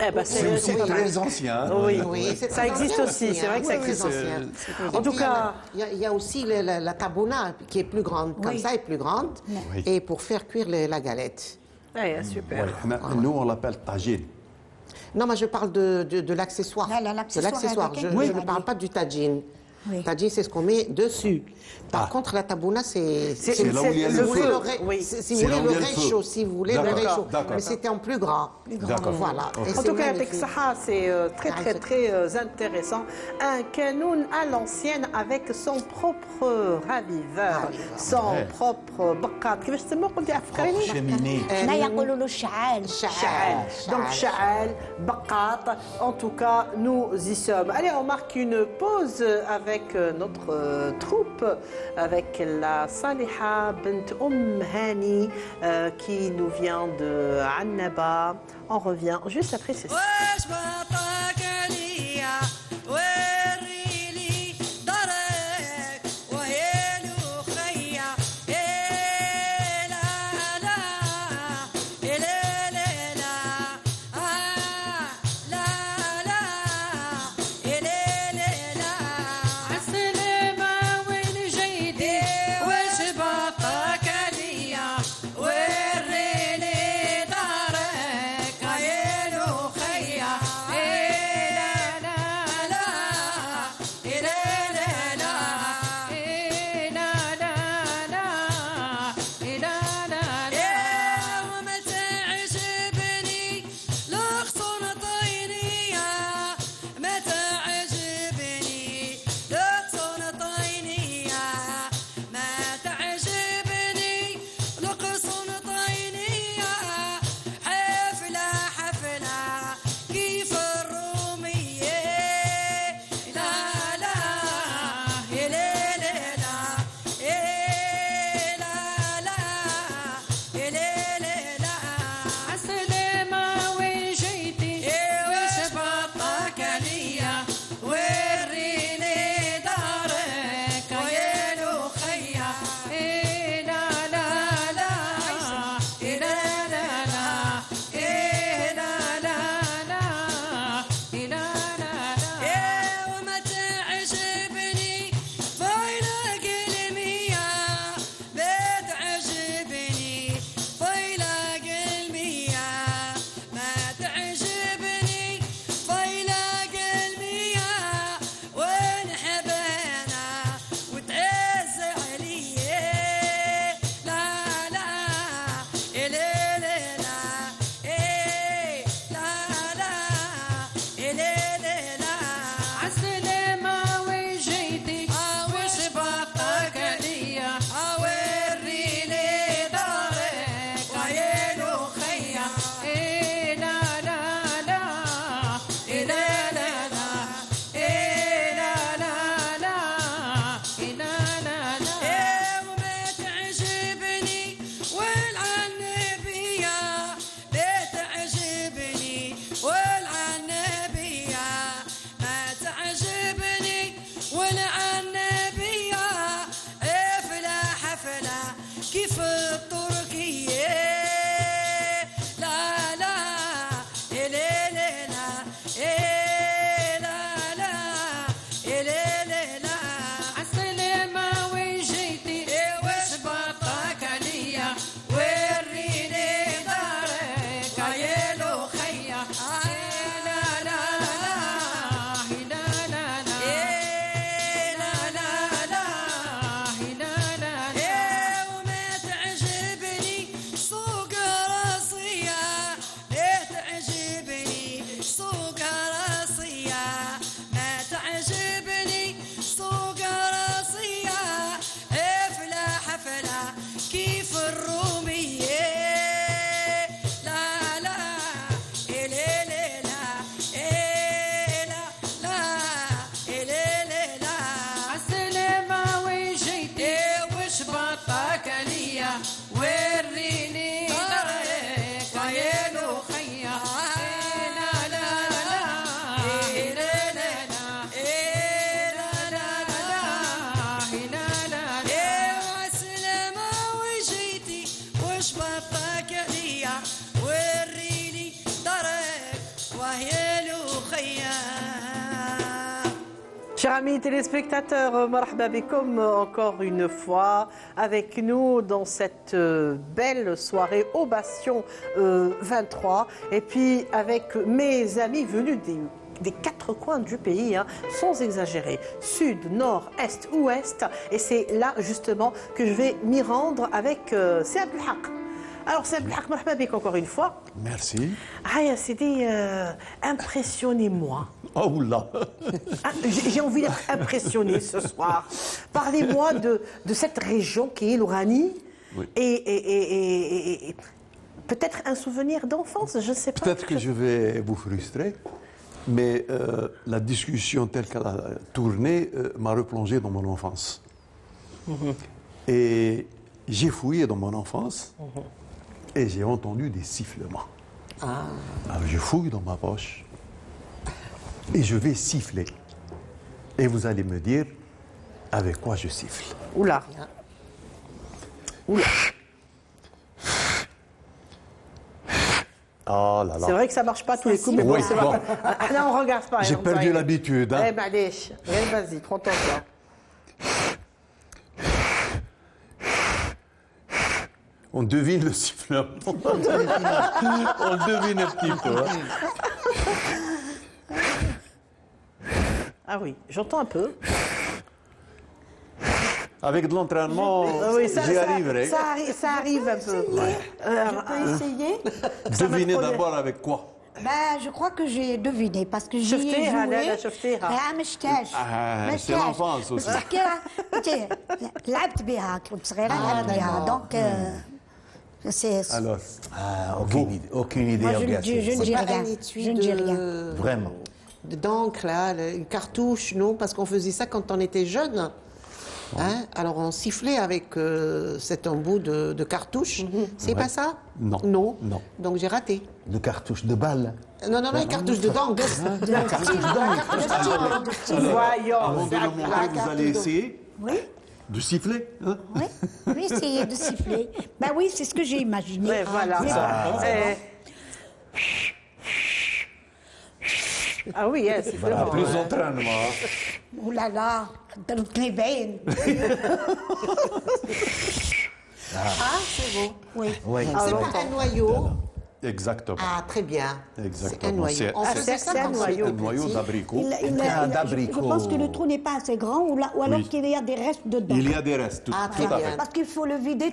Eh ben, C'est aussi oui. très ancien. Oui, Oui, c'est ça très existe ancien aussi, c'est hein. vrai que ça Oui, existe. c'est ancien. En Et tout puis, cas- il y a aussi la tabouna qui est plus grande, comme ça, est plus grande, Oui. et pour faire cuire la galette. Ouais, super. Ouais. Nous, on l'appelle tagine. Non, moi je parle de l'accessoire. Là, l'accessoire De l'accessoire. avec Je un- ne parle pas du tagine. Oui. Tagine, c'est ce qu'on met dessus. Par contre, la tabouna, c'est C'est là où il y a si le vous feu. voulez le Oui. si C'est vous là voulez où il y le a le feu. réchaud, si vous voulez le D'accord, réchaud. d'accord. Mais c'était en plus grand. D'accord. Voilà. Et En c'est tout cas, avec magnifique. Saha, c'est très, très, très intéressant. Un canoun à l'ancienne avec son propre raviveur, son propre baqat. كيفاش تسموه قلتي عفكريني؟ Cheminée. حنا يقولوا له الشعال. Sha'al. Donc Sha'al, Baqat. En tout cas, nous y sommes. Allez, on marque une pause avec notre troupe, avec la Saliha bint Hani qui nous vient de Annaba. On revient juste après ceci. واش بطاك عليا وريلي دارك وهيلو خيا إيه لا لا إيه لا لا لا لا لا إيه لا لا لا عالسلامة وين جيدي واش بطاك عليا وريلي دارك هيلو خيا إيه لا سوق راسية ما تعجبني سوق راسية حفلة حفلة كيف الرومية لا لا إلي لا إلا لا إلي لا عالسلامة وين جيتي وش بطاك ليا وريني طريق وين وخيا لا لا لا لا لا عالسلامة وين جيتي وش بطاك ليا وريني طريق وين وخيا. Chers amis téléspectateurs, marhaba bikoum encore une fois avec nous dans cette belle soirée Ovation 23 et puis avec mes amis venus des quatre coins du pays, hein, sans exagérer, sud, nord, est, ouest, et c'est là justement que je vais m'y rendre avec Sead Belhaq. Alors Sead Belhaq, marhaba bik encore une fois. Merci. Ah, c'était impressionnez-moi. Oh là. Ah, j'ai envie d'être impressionnée ce soir. Parlez-moi de cette région qui est l'Ouranie Oui. et peut-être un souvenir d'enfance, je ne sais pas. Peut-être que je vais vous frustrer, mais la discussion telle qu'elle a tourné m'a replongé dans mon enfance. Et j'ai fouillé dans mon enfance et j'ai entendu des sifflements. Alors je fouille dans ma poche et je vais siffler. Et vous allez me dire avec quoi je siffle. Oula. Oula. Oh là là. C'est vrai que ça ne marche pas tous les coups, mais Oui, bon, c'est bon. vrai. Ah, là, on ne regarde pas. J'ai on perdu va- l'habitude. Hein. Eh ben, allez, vas-y, prends ton temps. On devine le sifflement. On devine un petit peu. Hein. Ah oui, j'entends un peu. Avec de l'entraînement, Ah oui, j'y arriverai. ça arrive un peu. Je peux essayer? Devinez va te d'abord avec quoi. Ben, je crois que j'ai deviné parce que j'y ai شفتيها، لا، joué. لا، شفتيها. ما شفتهاش. Ah, ما c'est شفتهاش. l'enfance aussi. بس تحكيها انت لعبت بها كنت صغيره لعبت بها دونك c'est Alors, aucune idée. moi je regarde, ne c'est- dis pas rien. un étui Je ne dis de- rien. Vraiment. d'encre, là, une cartouche, non, parce qu'on faisait ça quand on était jeune. Hein? Alors on sifflait avec cet embout de cartouche. C'est pas ça? Non. Non. Non. Donc j'ai raté. De cartouche de balle. Non, non, non, une cartouche de d'encre. Voyons. avant de le montrer, vous allez essayer Oui, de siffler. Hein. oui, oui, essayer de siffler. Ben oui, c'est ce que j'ai imaginé. Ouais, voilà. Eh. Ah oui, hein, c'est vraiment. Plus d'entraînement. Ouh là là, ضربتني باين. Ah, c'est bon. Oui. Oui. C'est pas un noyau. Exactement. Ah, très bien. Exactement. C'est un noyau. C'est- On Ah, faisait ça c'est un quand on noyau. était Un noyau petit. d'abricot. Je pense que le trou n'est pas assez grand ou alors Oui. qu'il y a des restes dedans. Il y a des restes, tout, Ah, tout très à bien. fait. Parce qu'il faut le vider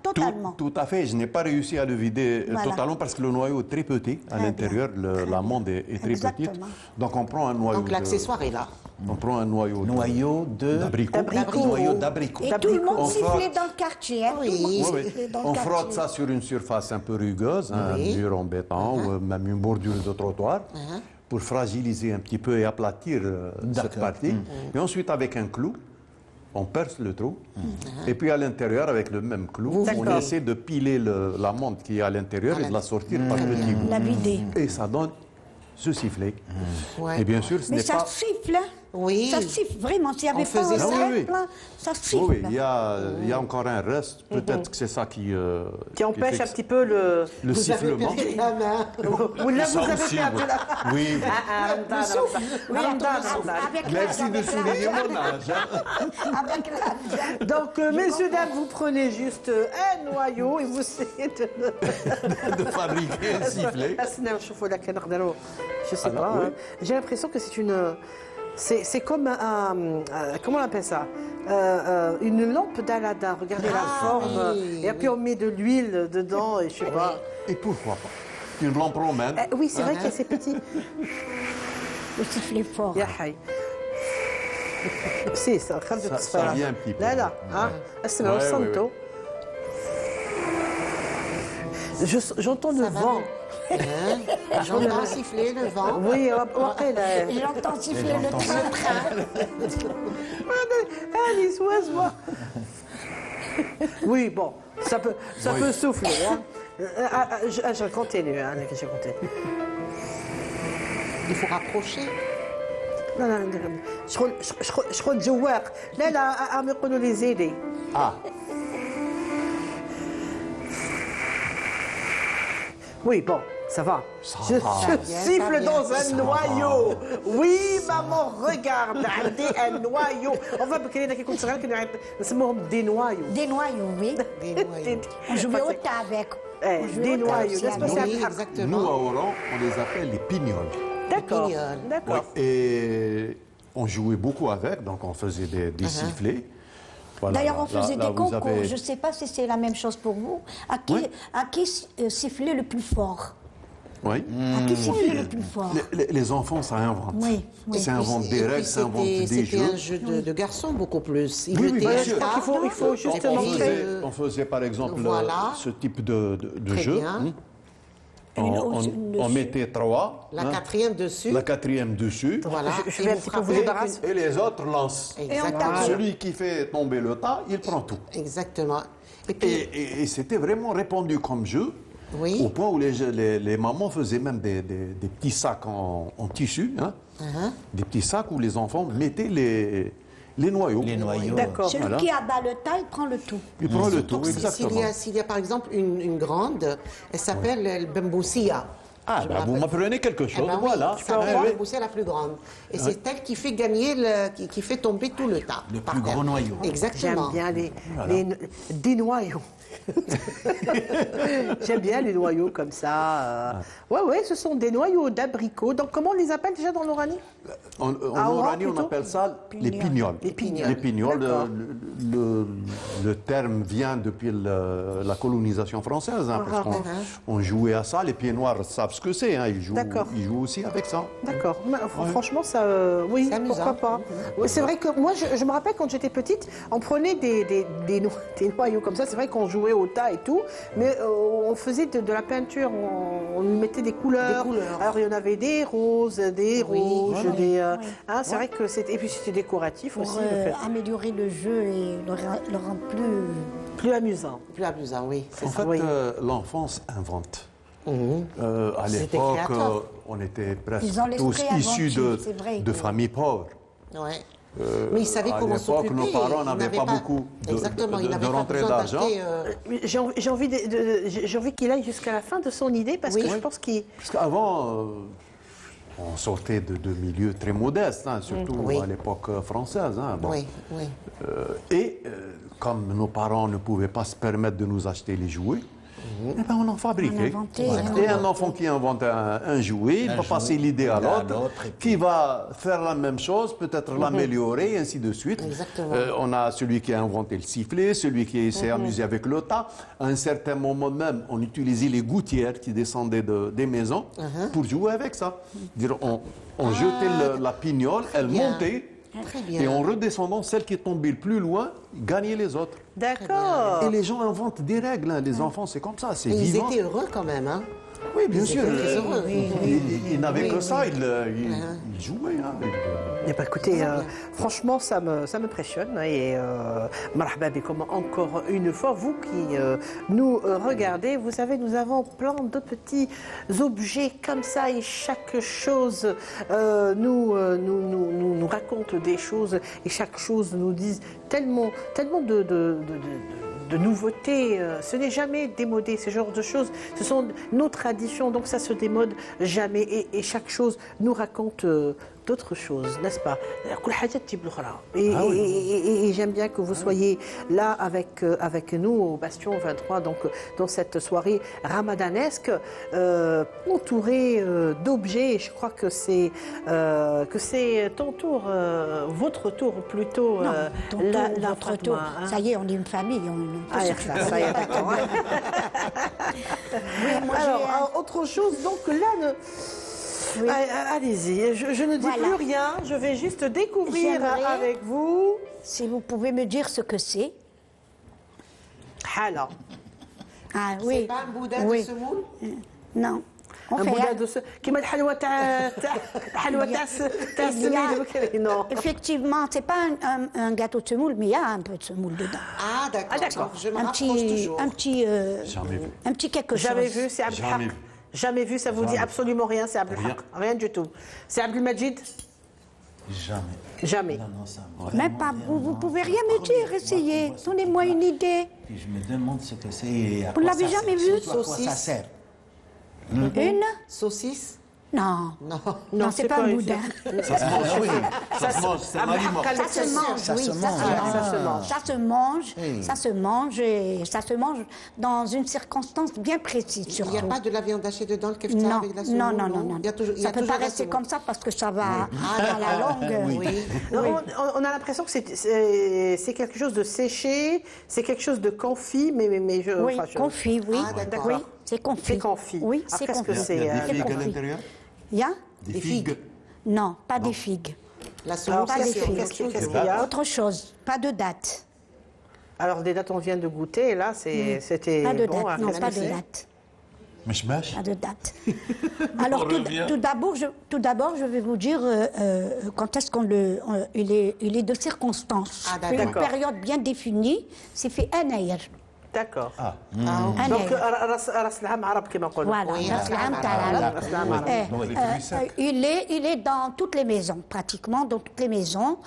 totalement. Tout à fait. Je n'ai pas réussi à le vider Voilà. totalement parce que le noyau est très petit à l'intérieur. L'amande est très petite. Exactement. Donc on prend un noyau. Donc l'accessoire est là. On prend un noyau. Noyau de. D'abricot. Noyau d'abricot. Et tout le monde On frotte. sifflait dans le quartier. Hein, tout le monde Oui, oui. sifflait dans le On quartier. frotte ça sur une surface un peu rugueuse, un mur en béton ou même une bordure de trottoir, pour fragiliser un petit peu et aplatir cette D'accord. partie. Et ensuite, avec un clou, on perce le trou. Et puis à l'intérieur, avec le même clou, on D'accord. essaie de piler l'amande qui est à l'intérieur et de la sortir par petits bouts. La vider. Et ça donne ce sifflet. Ouais. Et bien sûr, ce Mais n'est ça pas... siffle, hein. Oui. Ça siffle, vraiment. S'il n'y avait On pas faisait un ça. Oui, oui. plein, ça siffle. Oui, il y a encore un reste. Peut-être que c'est ça Qui empêche fait un petit peu le. le Vous avez sifflement. perdu la main. Ou là, Ça vous avez aussi, perdu oui. la. Oui. Avec Merci de souligner mon âge. Hein. Avec la... Donc, messieurs, dames, vous prenez juste un noyau et vous essayez de. De fabriquer un sifflet. Je sais Alors, pas. oui. Hein. J'ai l'impression que c'est une. C'est comme un. Comment on appelle ça? Une lampe d'Aladin. Regardez la forme. oui, Et puis on met de l'huile dedans et je sais pas. Et pourquoi pas? une lampe romaine. Oui, c'est vrai que c'est petit. Le sifflet fort. يا حي. Si, ça Ça vient un petit peu. لا لا ها اسمعوا Ouais, صمتوا. J'entends le vent. J'entends siffler le vent. Oui, واقيلا. J'entends siffler le train. Allez, sois. Oui, bon, ça peut souffler. Hein. Je continue, hein, je continue. Il faut rapprocher. لا لا شغل جواق لا لا عم يقولوا لي زيدي. Ah, Oui, bon, ça va. Je siffle dans un noyau. Oui, maman, regarde, عندي un noyau. On va بكري كي كنت صغير كنا نسموهم دي noyaux. Des noyaux, oui. On jouait au tas avec. On jouait Des au tas noyaux, aussi n'est-ce pas, avec. c'est Oui, un- nous exactement. à Oran, on les appelle les pignoles. D'accord, Pignol. d'accord. Et on jouait beaucoup avec, donc on faisait des sifflets. Voilà, D'ailleurs, on là- faisait là, des vous concours. avez- Je ne sais pas si c'est la même chose pour vous. À qui siffler le plus fort? Oui. À qui siffler le plus fort? Les enfants, ça invente. Oui, oui. Ça invente Et des puis règles, ça invente des C'était jeux. un jeu de garçons beaucoup plus. Oui, oui, bien étaient sûr. à table, Il faut justement et puis, créer- On faisait par exemple Voilà. ce type de Très jeu. bien. On mettait trois. La quatrième dessus. La quatrième dessus. Voilà. Je vais Et un vous petit peu vous frappez débarrasser. Et les autres lancent. Exactement. Celui qui fait tomber le tas, il prend tout. Exactement. Et puis, Et c'était vraiment répandu comme jeu. Oui. Au point où les mamans faisaient même des petits sacs en tissu. Hein, Des petits sacs où les enfants mettaient les noyaux. Les noyaux. D'accord. Celui Voilà. qui abat le tas, il prend le tout. Il prend le tout, donc, exactement. s'il y a par exemple une grande, elle s'appelle le Bamboussia. Ah, Je me bah, vous rappelle. m'apprenez quelque Eh chose, ben oui, voilà. ça Ah, va, oui. la Bamboussia la plus grande. Et c'est elle qui fait gagner, qui fait tomber tout le tas. Le par plus terre. gros noyau. Exactement. J'aime bien des noyaux. J'aime bien les noyaux comme ça. Ouais, ce sont des noyaux d'abricots. Donc, comment on les appelle déjà dans l'Oranie? En Ah, Oranie, on plutôt appelle ça les pignoles. Les pignoles. Les pignoles, D'accord. le terme vient depuis la colonisation française, hein, parce qu'on jouait à ça. Les pieds noirs savent ce que c'est, hein, ils jouent aussi avec ça. D'accord. Franchement, ça, oui, C'est amusant. pourquoi pas. Ouais, c'est vrai que moi, je me rappelle quand j'étais petite, on prenait des noyaux comme ça. C'est vrai qu'on jouait au tas et tout, mais on faisait de la peinture, on lui mettait des couleurs. Des couleurs. Alors, il y en avait des roses, des rouges, voilà. hein, c'est vrai que c'était... Et puis, c'était décoratif Pour aussi, le fait. améliorer le jeu et le rendre plus... Plus amusant. Plus amusant, oui. c'est En ça. fait, oui. l'enfance invente. À C'était l'époque, créateur. on était presque Ils ont tous l'esprit issus inventif, c'est vrai. de familles pauvres. Ouais. Mais ils savaient à comment l'époque, s'occuper. nos parents Ils n'avaient pas beaucoup Exactement, ils de n'avaient pas rentrée besoin d'argent. d'acheter, J'ai envie qu'il aille jusqu'à la fin de son idée parce Oui. que je pense qu'il... Parce qu'avant, on sortait de milieux très modestes, hein, surtout Oui. à l'époque française. Hein, bon. Oui, oui. Comme nos parents ne pouvaient pas se permettre de nous acheter les jouets, eh ben, on en fabriquait. On inventait, Et un enfant qui invente un jouet, il va passer l'idée à l'autre, et qui va faire la même chose, peut-être l'améliorer, et ainsi de suite. Exactement. On a celui qui a inventé le sifflet, celui qui s'est amusé avec le tas. À un certain moment même, on utilisait les gouttières qui descendaient des maisons pour jouer avec ça. Dire, on jetait la pignole, elle bien. montait. Très bien. Et en redescendant, celle qui est tombée le plus loin gagnait les autres. D'accord. Et les gens inventent des règles, hein. Les enfants, c'est comme ça, c'est Et ils vivant. étaient heureux quand même, hein. Oui, bien Ils sûr. étaient très heureux. Ils n'avaient Oui, que oui. ça, ils jouaient. Hein. Eh ben, écoutez, franchement, ça m'impressionne. Et marhaba bikum encore une fois, vous qui nous regardez, vous savez, nous avons plein de petits objets comme ça et chaque chose nous raconte des choses et chaque chose nous dit tellement de nouveautés. Ce n'est jamais démodé, ce genre de choses. Ce sont nos traditions, donc ça se démode jamais. Et chaque chose nous raconte d'autres choses, n'est-ce pas? Et j'aime bien que vous soyez là avec nous au Bastion 23, donc dans cette soirée ramadanesque, entourée d'objets. Et je crois que c'est ton tour, votre tour plutôt. Non, ton tour, la votre Fatma, tour. hein. Ça y est, on est une famille. Ah, ça y est, d'accord. moi, Alors, autre chose, donc là, Oui. allez-y, je ne dis Voilà. plus rien, je vais juste découvrir J'aimerais- avec vous. si vous pouvez me dire ce que c'est. Alors, Ah C'est oui. pas un boudin oui. de semoule? Non. On un fait boudin de ce... كيما الحلوى تاع السميد بكري non. Effectivement, c'est pas un gâteau de semoule, mais il y a un peu de semoule dedans. Ah, d'accord. Ah, d'accord. Je me Un rapproche petit, toujours. Jamais vu. un petit quelque chose. Jamais vu, c'est Abdelhak. Jamais vu. Jamais vu, ça vous dit absolument rien, c'est Abdelhak. Rien du tout. C'est Abdelmajid? Jamais. Jamais. Non, ça. Même pas, vous pouvez rien me dire, essayez. Donnez-moi une idée. Puis je me demande ce que c'est et à Vous quoi l'avez ça jamais sert. vu, Surtout à quoi ça saucisse sert. Une? Saucisse? Non. Non. Non, c'est pas un une- boudin. Ça se mange, oui. Ça se mange, c'est un aliment. Ça se mange, Ça oui, se ça mange. se mange. Ça se mange. Ça se mange, Oui. ça se mange, et ça se mange dans une circonstance bien précise, Il surtout. n'y a pas de la viande hachée dedans, le kefta Non, avec la semoule? non, non, non, non. Il y a toujours, il y Ça a peut toujours pas la rester semoule. comme ça parce que ça va dans la langue. Oui. Non, on a l'impression que c'est quelque chose de séché, c'est quelque chose de confit, mais je... Oui, enfin, je- confit, oui. Ah, d'accord. Oui, c'est confit. C'est confit. Oui, Alors, c'est qu'est-ce que confit. c'est, Il y a C'est des figues à confit. l'intérieur? Il y a? Des figues? Non, pas des figues. La Alors, semoule, pas ça, des c'est figues. autre qu'est-ce chose. qu'il y a? Autre chose, pas de date. Alors, des dates, on vient de goûter, et là, c'était Pas de bon. date, à non, pas de réaliser. date. Mishmash? Pas de date. Alors, tout d'abord, je vais vous dire quand est-ce il est de circonstance. Ah, C'est une d'accord. période bien définie. C'est fait un aïr. D'accord. Un Donc, aïr. راس العام عرب كما نقولوا. Voilà, Oui, Ras Al-Am voilà. Ta'ala. Ras Al-Am Arab. Il est dans toutes les maisons, pratiquement dans toutes les maisons.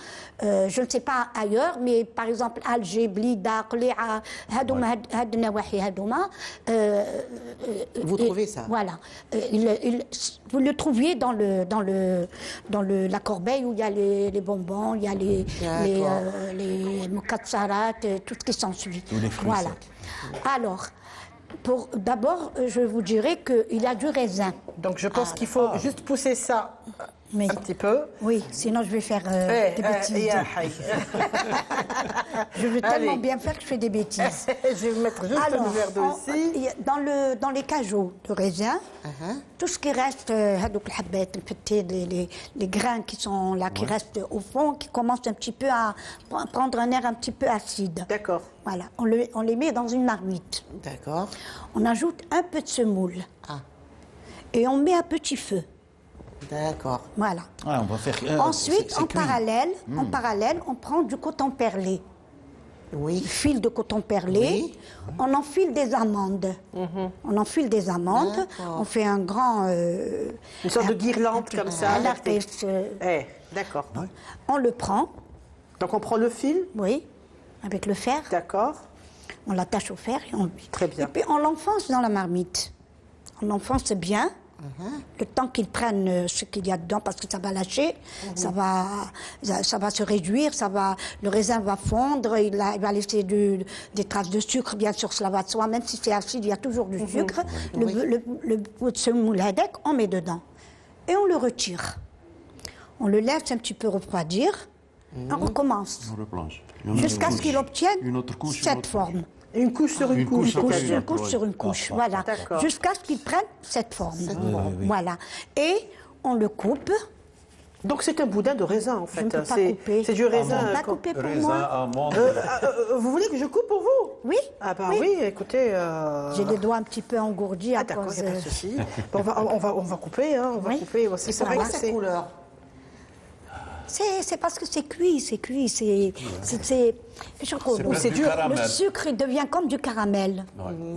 Je ne sais pas ailleurs, mais par exemple Alger, Blida, Qli'a, Hadouma, Had Nawahi, Hadouma. Vous trouvez ça? Voilà. Vous le trouviez dans la corbeille où il y a les bonbons, il y a les mokatsarat, tout ce qui s'ensuit. Tous les fruits Voilà. Alors, d'abord, je vous dirais qu'il y a du raisin. Donc, je pense qu'il faut juste pousser ça Mais- un petit peu. Oui, sinon je vais faire des bêtises. يا حي. Je veux tellement Allez. bien faire que je fais des bêtises. Je vais mettre juste Alors, le verre d'eau ici. dans les cajots de raisin, tout ce qui reste, hadouk الحبات مفتي, les grains qui sont là, qui restent au fond, qui commencent un petit peu à prendre un air un petit peu acide. D'accord. Voilà, on les met dans une marmite. D'accord. On ajoute un peu de semoule Ah, et on met à petit feu. d'accord. Voilà. Ah, on va faire. Ensuite, c'est en cuit. parallèle, on prend du coton perlé. Oui. Fil de coton perlé, on enfile des amandes. On enfile des amandes, D'accord. on fait un grand... Une sorte de guirlande comme ça. à la avec des- tête, D'accord. on le prend, Donc, on prend le fil. oui, avec le fer, D'accord. on l'attache au fer et on... Très bien. Et puis on l'enfonce dans la marmite. On l'enfonce bien, le temps qu'il prenne ce qu'il y a dedans, parce que ça va lâcher, ça va se réduire, le raisin va fondre, il va laisser des traces de sucre, bien sûr, cela va de soi, même si c'est acide, il y a toujours du sucre. Le bout de semoule hadek, on met dedans. Et on le retire. On le laisse un petit peu refroidir, on recommence. On replonge. Jusqu'à ce qu'il obtienne Une autre couche, une cette autre forme. Une couche sur une Une couche. couche sur c'est-à-dire. Une couche sur une couche, voilà. D'accord. Jusqu'à ce qu'il prenne cette forme. Voilà. Et on le coupe. Donc, c'est un boudin de raisin, en Je fait. ne peux pas couper. C'est du raisin. On l'a coupé pour Raisin, moi. amande. Vous voulez que je coupe pour vous? Oui. Ah bah oui, écoutez... J'ai les doigts un petit peu engourdis Ah à d'accord, cause... il n'y a pas de souci. Bon, on va couper, hein, on va Oui. couper. C'est vrai Pourquoi que cette c'est... couleur? C'est parce que c'est cuit. Je crois, C'est c'est du dur. le caramel. sucre, il devient comme du caramel.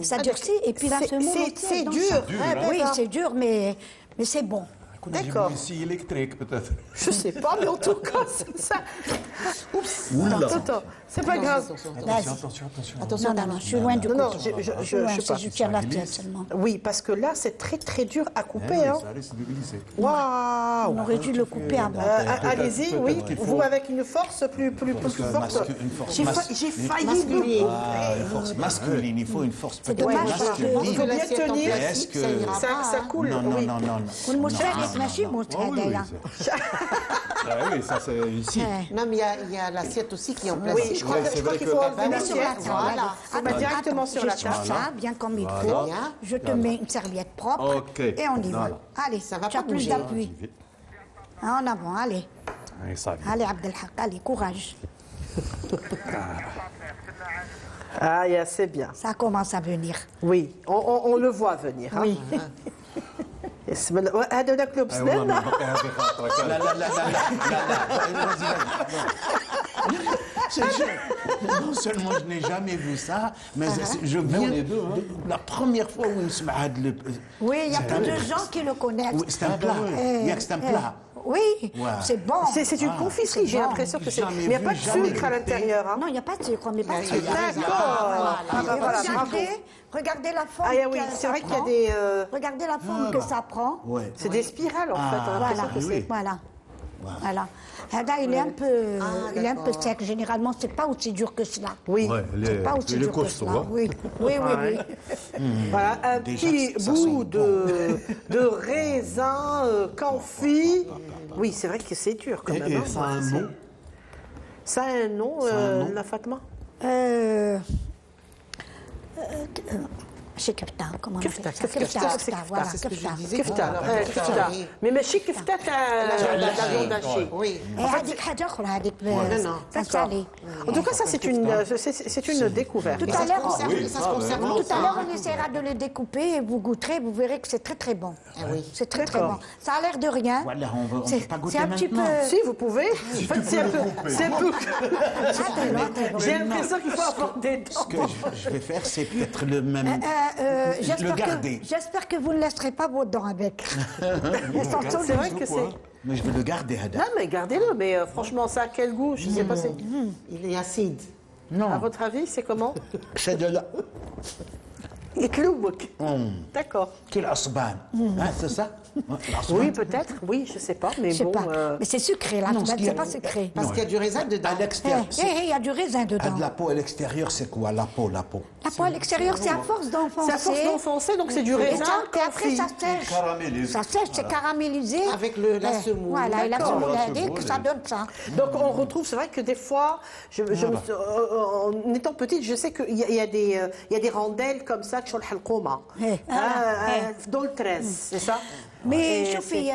Ça durcit et puis la C'est- semoule... c'est- aussi, c'est donc dur. ça- dur, hein. Oui, d'accord. c'est dur, mais c'est bon. D'accord. Ici électrique, peut-être. Je sais pas, mais en tout cas, c'est ça. Oups. Attends, c'est pas grave. Attention. Non, je suis loin du Non, non, couteau. je suis loin, sais pas. je tire la tête seulement. Oui, parce que là, c'est très très dur à couper. Eh Hein. oui, ça risque de glisser. Waouh. On aurait dû le couper avant. Allez-y, oui. qu'il faut- Vous avec une force plus forte. Une force J'ai failli vous. Ah, une force masculine, il faut une force C'est peut-être dommage parce que- Il faut bien L'assiette en tenir. plastique, Est-ce ça que- ira Ça pas, hein. coule. Non, non, oui. non, non. والمشارك ماشي Oh, oui, متهدايا ça- oui, ça c'est ici. Non, mais il y a l'assiette aussi qui est en Oui, plastique. je crois, c'est je crois vrai qu'il que- faut enlever Mets sur la l'assiette. table. Voilà. Faut mettre directement sur la je table. suis ça, bien comme il faut. Voilà. Je te mets une serviette propre Ok. et on y va. Voilà. Allez, Ça va tu as pas plus bouger. d'appui. En avant, allez. Et ça vient. Allez, Abdelhak, allez, courage. Ah, c'est bien. Ça commence à venir. Oui, on le voit venir. hein. Oui. هذا كلوب أي والله ما سنان بقى هذه خاطرك. لا لا لا لا Non seulement je n'ai jamais vu ça, mais je viens la première fois où je me suis Oui, il y a peu de gens qui le connaissent. Oui, c'est un plat. Il y a que c'est un plat. Oui, Ouais. c'est bon. C'est une confiserie, j'ai bon. l'impression que c'est. Jamais Mais il n'y a vu, pas de jamais sucre à goûté. l'intérieur. hein. Non, il n'y a pas de sucre, mais pas de Il y a sucre. des D'accord. Ah, bah voilà, bravo. Regardez la forme Ah, oui, que c'est ça vrai qu'il y a prend. des. Regardez la forme que ça prend. Ouais. C'est des spirales en fait. On a Voilà, l'impression que c'est. voilà. Voilà. Hada, il est un peu sec. Généralement, c'est pas aussi dur que cela. Oui. Ouais, C'est pas aussi il est dur que costaud. cela. Hein. Oui, oui, oui. Ouais. oui. Voilà, un Déjà, petit ça bout sent de raisin confit. Oui, c'est vrai que c'est dur quand même. Et hein. ça a un nom. Ça a un nom, la Fatma C'est kefta, comment on appelle Kefta, ça? kefta, c'est kefta, voilà, c'est ce que je kefta. disais. كفتة Alors, كفتة oui. mais ماشي كفتة تاع la viande hachée. Oui. Et هذيك حاجة أخرى هذيك non. salée. En tout cas, ça c'est une découverte. Tout à l'heure, Ça se conserve tout à longtemps. l'heure, on essaiera de le découper et vous goûterez, vous verrez que c'est très très bon. oui. C'est très très D'accord. bon. Ça a l'air de rien. Voilà, on peut C'est pas goûter c'est un petit peu. maintenant. Si vous pouvez, en fait, c'est un peu. J'ai l'impression qu'il faut avoir des Ce dents. que je vais faire, c'est peut-être le même. Le garder. J'espère que vous ne laisserez pas vos dents avec. Elles sont solides. C'est vrai que c'est. Mais je vais le garder, Hada. Non, mais gardez-le. Mais franchement, ça a quel goût? Je ne sais pas. Il est acide. À votre avis, c'est comment? C'est de la. يكلوبك. D'accord. Quel asban. C'est ça? L'asban. Oui, peut-être. Oui, je sais pas. Mais Je sais bon. pas. Mais c'est sucré, là. Non, ce qu'il y C'est a- pas sucré. Parce qu'il y a du raisin dedans. À l'extérieur. Il y a du raisin Ah, dedans. de la peau à l'extérieur, c'est quoi la peau, la peau? La peau à l'extérieur, c'est à force d'enfoncer. C'est à force d'enfoncer, donc c'est du Et raisin. ça, et après, ça sèche. Caramélise. Ça sèche, c'est caramélisé. Avec la semoule. Voilà, et la D'accord. semoule, La elle dit que ça semoule, donne ça. Donc on retrouve, c'est vrai que des fois, en étant petite, je sais qu'il y a des rondelles comme ça qui sont le halkouma. Dans le 13, c'est ça? مي Et شوفي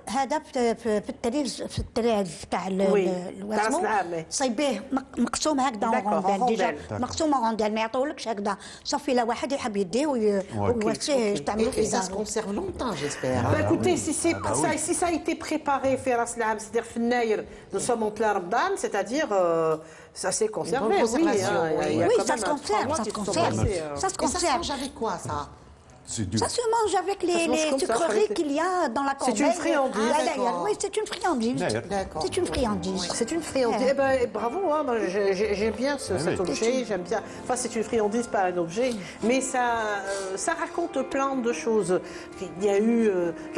هذا في الطريز تاع وي، تاع الوزمو العام. صيبيه مقسوم هكذا D'accord, en رونديل ديجا rondelles. مقسوم رونديل ما يعطولكش هكذا صافي لا واحد يحب يديه ويوسيه تعملوا Et في ça se دارو. conserve longtemps, j'espère. Bah, écoutez, si ça a été préparé, fait Ras Lam, c'est-à-dire Fnaïr, nous sommes en plein Ramadan, c'est-à-dire ça s'est conservé. bonne conservation, il y a Oui, quand ça même se un 3 conserve, mois ça qui se sont conserve. passés, Ça se Et ça se conserve. mange avec quoi, ça? C'est dur. Ça se mange avec se mange les comme ça, sucreries avec- qu'il y a dans la C'est une corbeille. friandise. Ah, D'accord. d'ailleurs, oui, c'est une friandise. D'accord. C'est une friandise. C'est une friandise. Eh ben, bravo, hein, moi, j'aime bien cet objet, j'aime bien. Enfin, c'est une friandise, pas un objet, mais ça raconte plein de choses. Il y a eu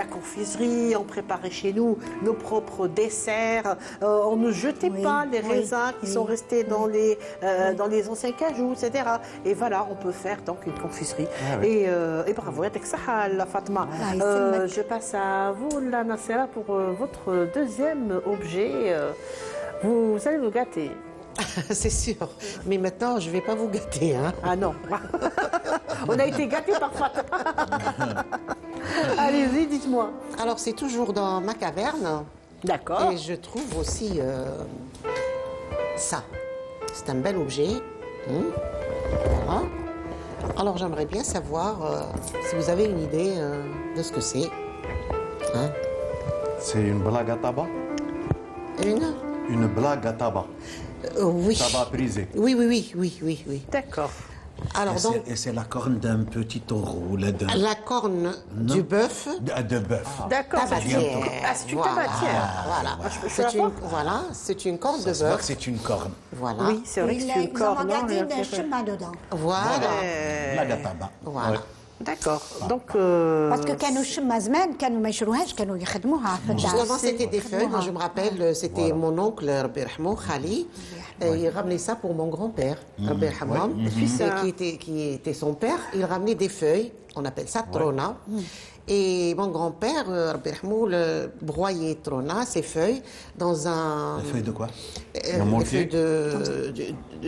la confiserie, on préparait chez nous nos propres desserts, on ne jetait pas les raisins qui sont restés dans les anciens cajous, etc. Et voilà, on peut faire donc une confiserie. Et bravo, avec ça, la Fatma. Je passe à vous, la Nassera, pour votre deuxième objet. Vous allez vous gâter. C'est sûr. Mais maintenant, je ne vais pas vous gâter. Hein. Ah non. On a été gâtés par Fatma. Allez-y, dites-moi. Alors, c'est toujours dans ma caverne. D'accord. Et je trouve aussi ça. C'est un bel objet. Voilà. Alors, j'aimerais bien savoir si vous avez une idée de ce que c'est. Hein? C'est une blague à tabac. Une Blague à tabac. Oui. Tabac brisé. Oui. D'accord. Alors, donc, Et c'est la corne d'un petit taureau, là, la corne du bœuf. de bœuf. D'accord. Tabatière. Ah, c'est une tabatière. Voilà. je peux C'est la voir c'est une corne de Ça se voit bœuf. que c'est une corne. Voilà. Oui, c'est vrai que c'est une Ils ont corne. regardé non, un chemin dedans. Voilà. Blague à tabac. Voilà. D'accord. Donc, Parce que كانوا الشمة زمان كانوا ما يشروهاش كانوا يخدموها في الدار. Souvent, c'était des feuilles. Moi, je me rappelle, c'était mon oncle, Rabbi Rahmou, Khali. Il ramenait ça pour mon grand-père, Rabbi Rahmou, qui était son père. Il ramenait des feuilles, on appelle ça trona. Et mon grand-père, Rabbi Yarhamou, le broyait trona, ses feuilles, dans un... Les feuilles de quoi? les feuilles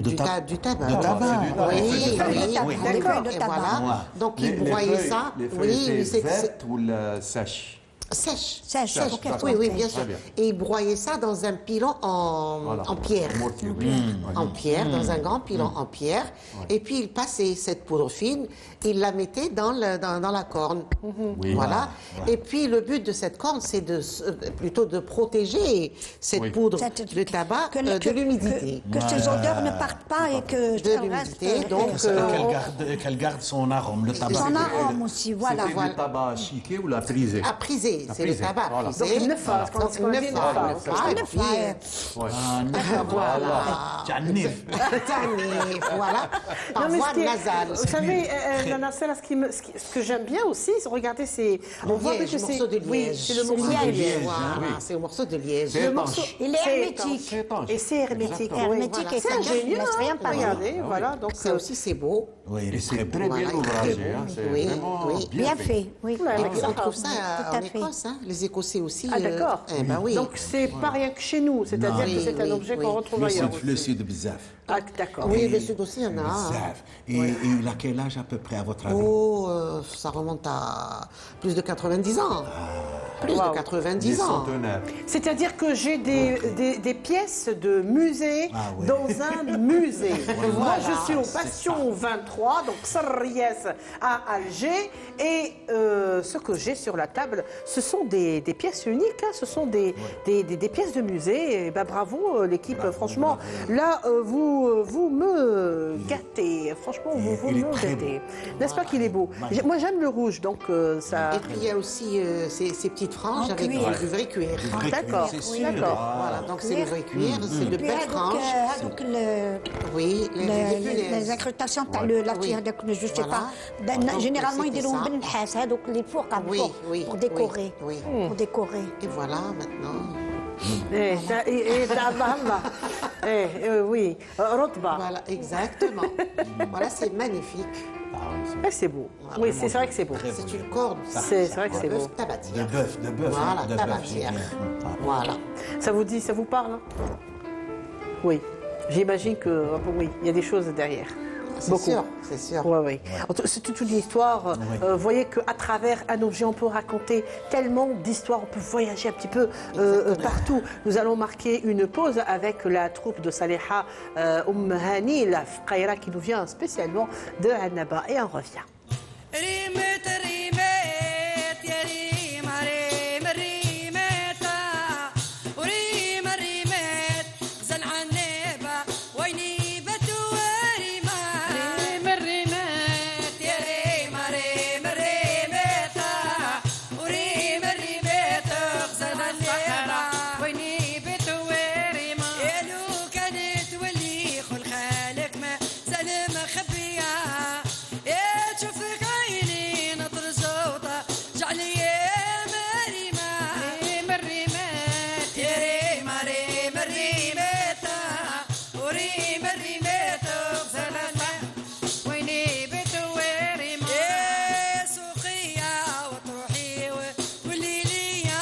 du tabac. De tabac. Oui, oui, D'accord. et voilà. Donc il Les broyait feuilles- ça. Les feuilles Oui, étaient c'est vertes ou sèches? sèche. Sèche, ok. Oui, oui, bien sûr. Très bien. Et il broyait ça dans un pilon Voilà. en pierre. Mortier, En pierre, dans un grand pilon en pierre. Et puis il passait cette poudre fine, il la mettait dans la corne. Oui. Voilà. Et puis le but de cette corne, c'est plutôt de protéger cette Oui. poudre Cette- de tabac de l'humidité. Que ces odeurs ne partent pas et que De l'humidité, donc Qu'elle garde son arôme, le tabac. son arôme aussi, voilà. C'était le tabac chiqué ou la frisée? à priser, c'est le prisé, tabac voilà. prisé. Donc, une phase, quand Donc, on dit une une phase, phase. et Une puis, phase. Ouais. voilà. Janif. Tanif, voilà. Par Non, mais voie ce qui est- nasale. vous savez, Nana Sela, ce que j'aime bien aussi, c'est regarder ces... On voit Liège, que c'est... morceau de Oui, liège. c'est le morceau de liège. Voilà, c'est le morceau de liège. C'est Le étanche. morceau, Il est c'est hermétique. C'est étanche. Et c'est hermétique. Exactement. oui, Hermétique voilà. et C'est ça ingénieux, laisse rien passer. regardez, voilà. Donc, Ça aussi, c'est beau. Oui, il est Et très c'est beau. très bien Voilà, ouvragé. très Hein. beau. C'est Oui, vraiment oui. bien Bien fait. fait, oui. Ouais, Et mais puis ça on va. trouve ça Tout à en fait. Écosse, hein. Les Écossais aussi. Ah, d'accord. Eh ben oui. Donc, c'est pas rien que chez nous, c'est-à-dire Non. que c'est un Oui, objet oui. qu'on retrouve Le ailleurs sud, le aussi. sud, bizarre. Ah, d'accord. Oui, le sud aussi, il y en a. Bizarre. Et il a quel âge à peu près, à votre avis? Oh, ça remonte à plus de 90 ans. Plus Wow. de 90 Des ans. centenaires. C'est-à-dire que j'ai des pièces de musée Ah ouais. dans un musée. Moi, je suis au c'est Passion 23, donc Sarriès à Alger. Et ce que j'ai sur la table, ce sont des pièces uniques, hein, ce sont des pièces de musée. Et ben, bravo, l'équipe, franchement. Là, vous me gâtez. Franchement, vous il est me très gâtez. N'est-ce pas qu'il est beau? Moi, j'aime le rouge, donc ça... Et puis il y a aussi ces petites franges En avec cuir. du vrai cuir. Vrai D'accord, cuir, c'est sûr. d'accord. Voilà, donc c'est le vrai cuir, c'est de Puis, belles franges. donc Oui, les les punaises. incrustations تاع l'artillerie, je sais pas. Donc, Généralement c'était يديروهم ça. بالنحاس هذوك اللي فوق Oui, oui. pour décorer. Oui. Pour décorer. Et voilà maintenant. oui, Rotba. Voilà, exactement. Voilà, c'est magnifique. C'est beau. Oui, c'est vrai que c'est beau. C'est une corde. ça. C'est vrai que c'est beau. Bœuf tabatière. De bœuf, de bœuf. Voilà, de bœuf, tabatière. c'est bien. Voilà. Ça vous dit, ça vous parle hein? Oui. J'imagine que oui, il y a des choses derrière. C'est Beaucoup. sûr, c'est sûr. Ouais, ouais. C'est toute une histoire. Vous voyez qu'à travers un objet, on peut raconter tellement d'histoires, on peut voyager un petit peu partout. Nous allons marquer une pause avec la troupe de Saleha Hani, la Fqaira qui nous vient spécialement de Annaba. Et on revient. ريمت ريمت يا ريم ريم ريمتا وريم ريمت زن عنيبة ويني بتواريما ريم الريمت يا ريم ريم ريمتا وريم الريمت زن عنيبة ويني بتواريما يا لو كانت ولي خل خالك ما سلم خبيا يا تشوفك عيني نطر صوته جعلي يا مريمة ريم الريمات يا ريم ريم الريماتا وريم الريمات غزالة ويني بتواريما يا سوقية وتروحي والليلية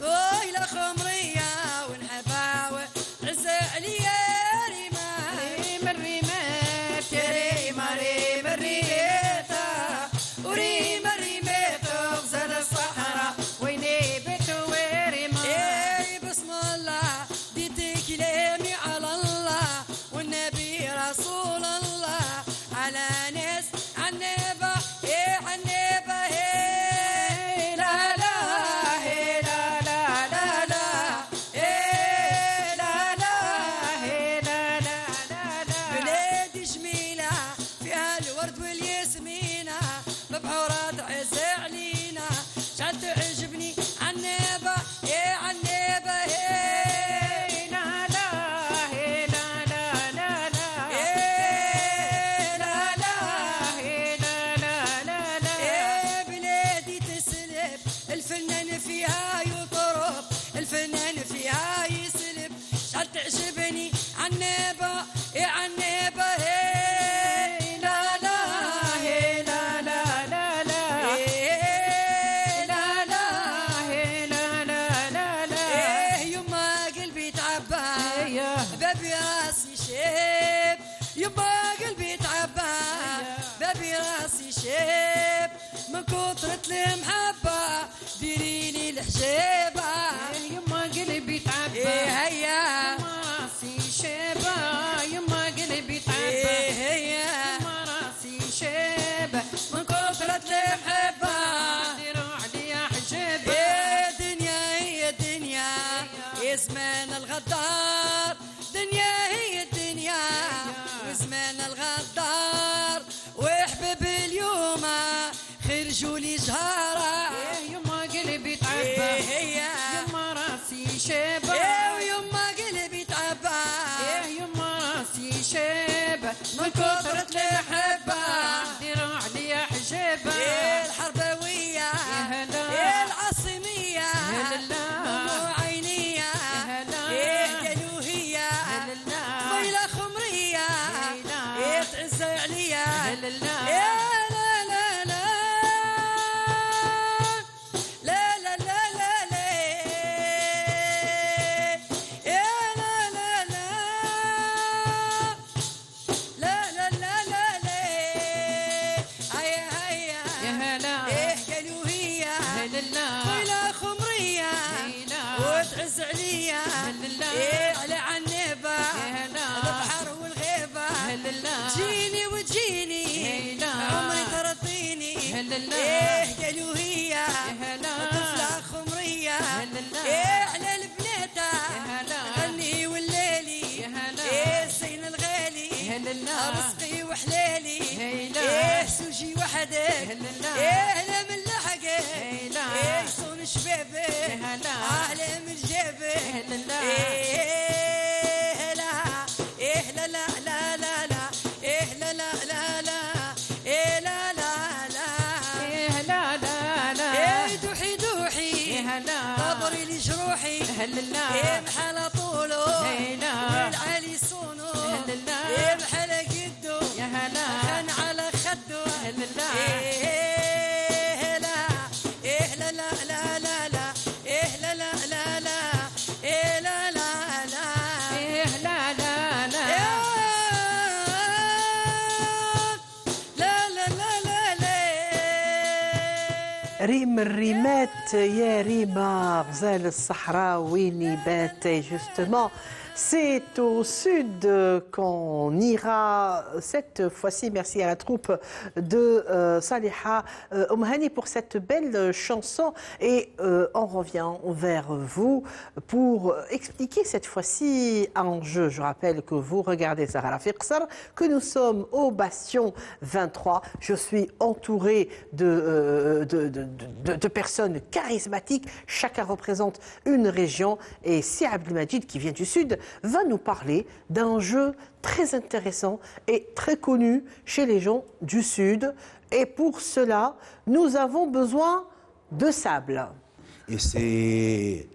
طويلة خمرية ونحبها وعزة عليا ريما ريم الريمات يا ريم ريم الريماتا وريم الريمات غزال الصحراء ويني بتواريما يا بسم الله ديتي كلامي على الله والنبي رسول الله على ناس عنابة يا عنابة يا لا لا يا لا لا لا لا يا لا لا يا لا لا لا لا بلادي جميلة فيها الورد والياسمينة مبحورات عز علينا شعل تعجبني عنابة يا عنابة يا لا لا يا لا لا لا لا يا لا لا يا لا لا لا لا يا بلادي تسلب الفنان فيها يطرب الفنان فيها يسلب شعل تعجبني عنابة يا عنابة يا لا لا يا لا لا لا لا يا وزمان الغدار دنيا هي الدنيا وزمان الغدار وحبب اليوم خرجوا لي جهارة يما قلبي تعبى يما راسي شابة ويما قلبي تعبى يما راسي شابة من كثرة المحبة ديروا عليا حجابة الحربوية هلا العاصمية هلا دموع عينية هلا قالوا هي هلا طويلة خمرية تعز عليا هلا لا لا لا لا لا لا لا لا يا لا لا لا لا لا لا لا لا هيا هيا يا هلا ايه قالوا هي هلا طويلة خمرية وتعز عليا ايه على عنبة البحر والغيبة تجيني وتجيني عمري ترضيني ايه قالوا هي طفلة خمرية ايه على البناتة غني والليلي ايه الزين الغالي رزقي وحلالي ايه سوجي وحدك ايه انا من لحقك ايه صون شبابك اهلا من جيبك ايه لا ايه لا لا لا لا لا ايه لا لا لا لا ايه لا لا لا إيه لا لا لا ايه دوحي دوحي إيه هلا قبري لي جروحي هلا ايه محل طوله هلا والعالي صونه هلا ايه محل قدو يا هلا خان على خده هلا ايه لا ايه لا لا لا لا لا ايه لا لا لا لا ايه لا لا لا إيه لا لا لا لا لا لا لا لا ريم الريمات يا ريما غزال الصحراء وين بات justement. C'est au sud qu'on ira cette fois-ci. Merci à la troupe de Saliha Omhani pour cette belle chanson. Et on revient vers vous pour expliquer cette fois-ci un jeu. Je rappelle que vous regardez Zahra Fiqsar, que nous sommes au Bastion 23. Je suis entourée de personnes charismatiques. Chacun représente une région. Et si Abdelmajid, qui vient du sud, va nous parler d'un jeu très intéressant et très connu chez les gens du Sud. Et pour cela, nous avons besoin de sable. Et c'est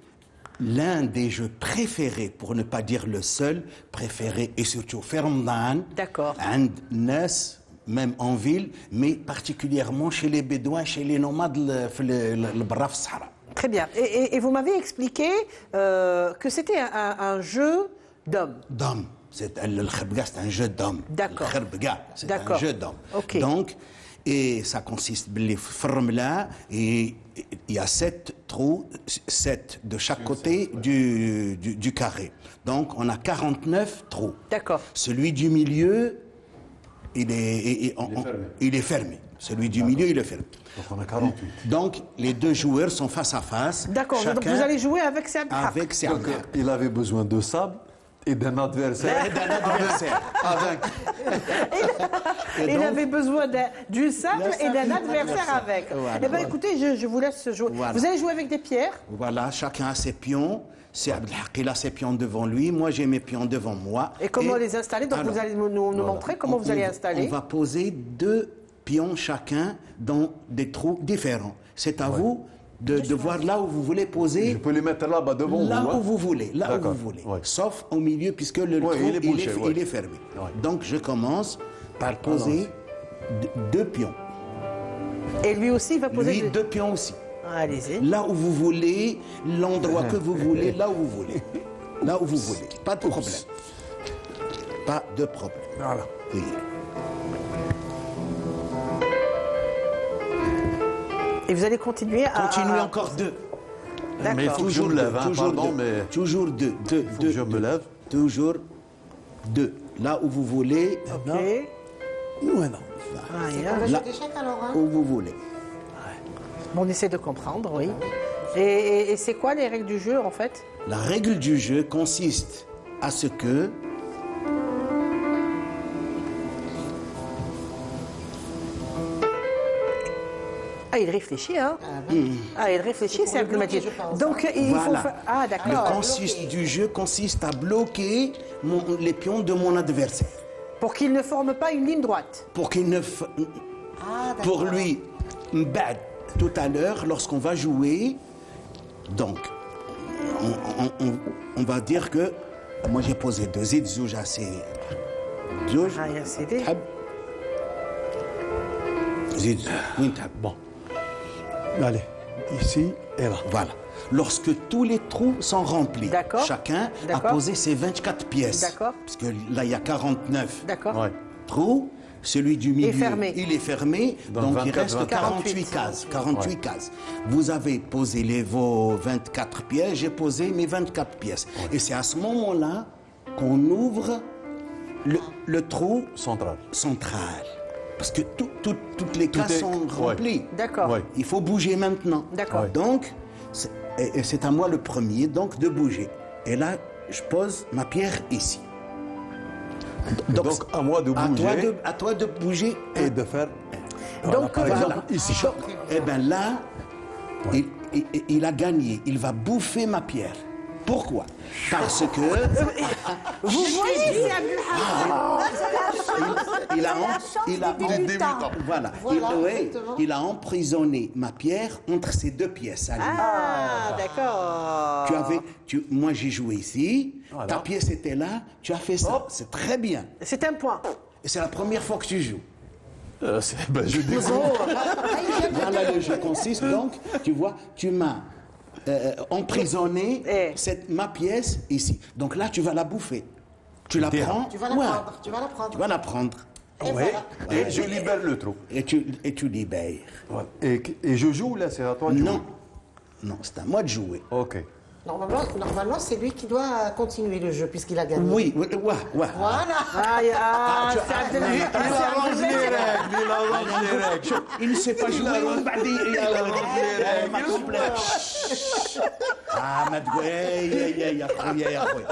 l'un des jeux préférés, pour ne pas dire le seul préféré, et surtout Fermdan, D'accord. Nas, même en ville, mais particulièrement chez les Bédouins, chez les nomades, le Braf Sahara. Très bien. Et vous m'avez expliqué que c'était un jeu d'hommes. D'hommes. C'est un jeu d'hommes. D'accord. Le Kharbga, c'est un D'accord. jeu d'hommes. Ok. Donc, et ça consiste là, et il y a 7 trous, 7 de chaque côté du carré. Donc, on a 49 trous. D'accord. Celui du milieu, il est fermé. Celui du milieu, il est fermé. Donc on a 48. Donc, les deux joueurs sont face à face. D'accord. Donc chacun vous allez jouer avec Sab avec ses Donc il avait besoin de sable et d'un adversaire. Et d'un adversaire. Avec. Il donc, avait besoin du sable Le et sable d'un et adversaire avec. Voilà, Eh bien, voilà. écoutez, je vous laisse jouer. Voilà. Vous allez jouer avec des pierres. Voilà, chacun a ses pions. C'est Abdelhaq, il a ses pions devant lui. Moi, j'ai mes pions devant moi. Et comment les installer? Donc, Alors, vous allez nous montrer comment vous allez installer. On va poser 2 pions chacun dans des trous différents. C'est à vous de voir là où vous voulez poser. Je peux les mettre là-bas devant Là vous. où vous voulez, là où D'accord. vous voulez. Ouais. Sauf au milieu, puisque le Ouais, trou, il est bouché, ouais. il est fermé. Ouais. Donc, je commence par poser 2 pions. Et lui aussi, il va poser. Lui, 2 pions aussi. Allez-y. Là où vous voulez, l'endroit que vous voulez, là où vous voulez. Là où vous voulez. Pas de problème. Pas de problème. Voilà. Oui. Et vous allez continuer à. Continuez encore 2. Mais il faut que je me lève, hein, toujours pardon, 2. mais Toujours 2. il faut que je me lève. Toujours 2. Là où vous voulez. Ok. Non. Ah, C'est yeah. pour Là jeter chaque alors, hein? où vous voulez. On essaie de comprendre, oui. Et c'est quoi les règles du jeu en fait? La règle du jeu consiste à ce que Ah, il réfléchit, hein? Ah, il réfléchit, c'est Abdelmajid. je pense, Donc, il faut voilà. faire... Ah, Le d'accord. consiste du jeu consiste à bloquer les pions de mon adversaire Pour qu'il ne forme pas une ligne droite. pour qu'il ne pour lui m'bad, tout à l'heure lorsqu'on va jouer. Donc on va dire que moi j'ai posé 2 زيد زوج assez زوج Ah, يا سيدي. تحب زيد وين تحب Bon. Allez, ici et là. Voilà. Lorsque tous les trous sont remplis, D'accord. chacun a D'accord. posé ses 24 pièces. D'accord. Parce que là, il y a 49 D'accord. Ouais. trous. Celui du milieu, fermé. il est fermé. Donc Donc, il 24, reste 48 cases. 48 cases. Vous avez posé vos 24 pièces, j'ai posé mes 24 pièces. Et c'est à ce moment-là qu'on ouvre le trou Central. central. Parce que toutes les cases est- sont ouais. remplies. D'accord. Ouais. Il faut bouger maintenant. D'accord. Ouais. Donc, c'est à moi le premier donc de bouger. Et là, je pose ma pierre ici. Donc, à moi de bouger À toi de bouger. et de faire. Donc, par voilà. exemple, ici. Eh bien là, il a gagné. Il va bouffer ma pierre. Pourquoi? Parce que vous voyez, c'est il a voilà, il a emprisonné ma pierre entre ces 2 pièces. à lui. Ah, d'accord. Moi j'ai joué ici, Voilà. ta pièce était là, tu as fait ça. C'est très bien. C'est un point. Et c'est la première fois que tu joues. Je découvre. Voilà, le jeu consiste donc, tu vois, tu m'as emprisonné ma pièce ici. Donc là, tu vas la bouffer. Tu la prends. Tu vas la Ouais. prendre, tu vas la prendre. Tu vas la prendre. Et Oui. voilà. Et je libère le trou. Et tu libères. Ouais. Et je joue là, c'est à toi de jouer. Non. Non, c'est à moi de jouer. Ok. Normalement, c'est lui qui doit continuer le jeu puisqu'il a gagné. Oui, ouais. Voilà. Ah, c'est Abdelmajid. Il arrange les règles. Il ne sait pas jouer. Ah, ما تقول يا خويا يا خويا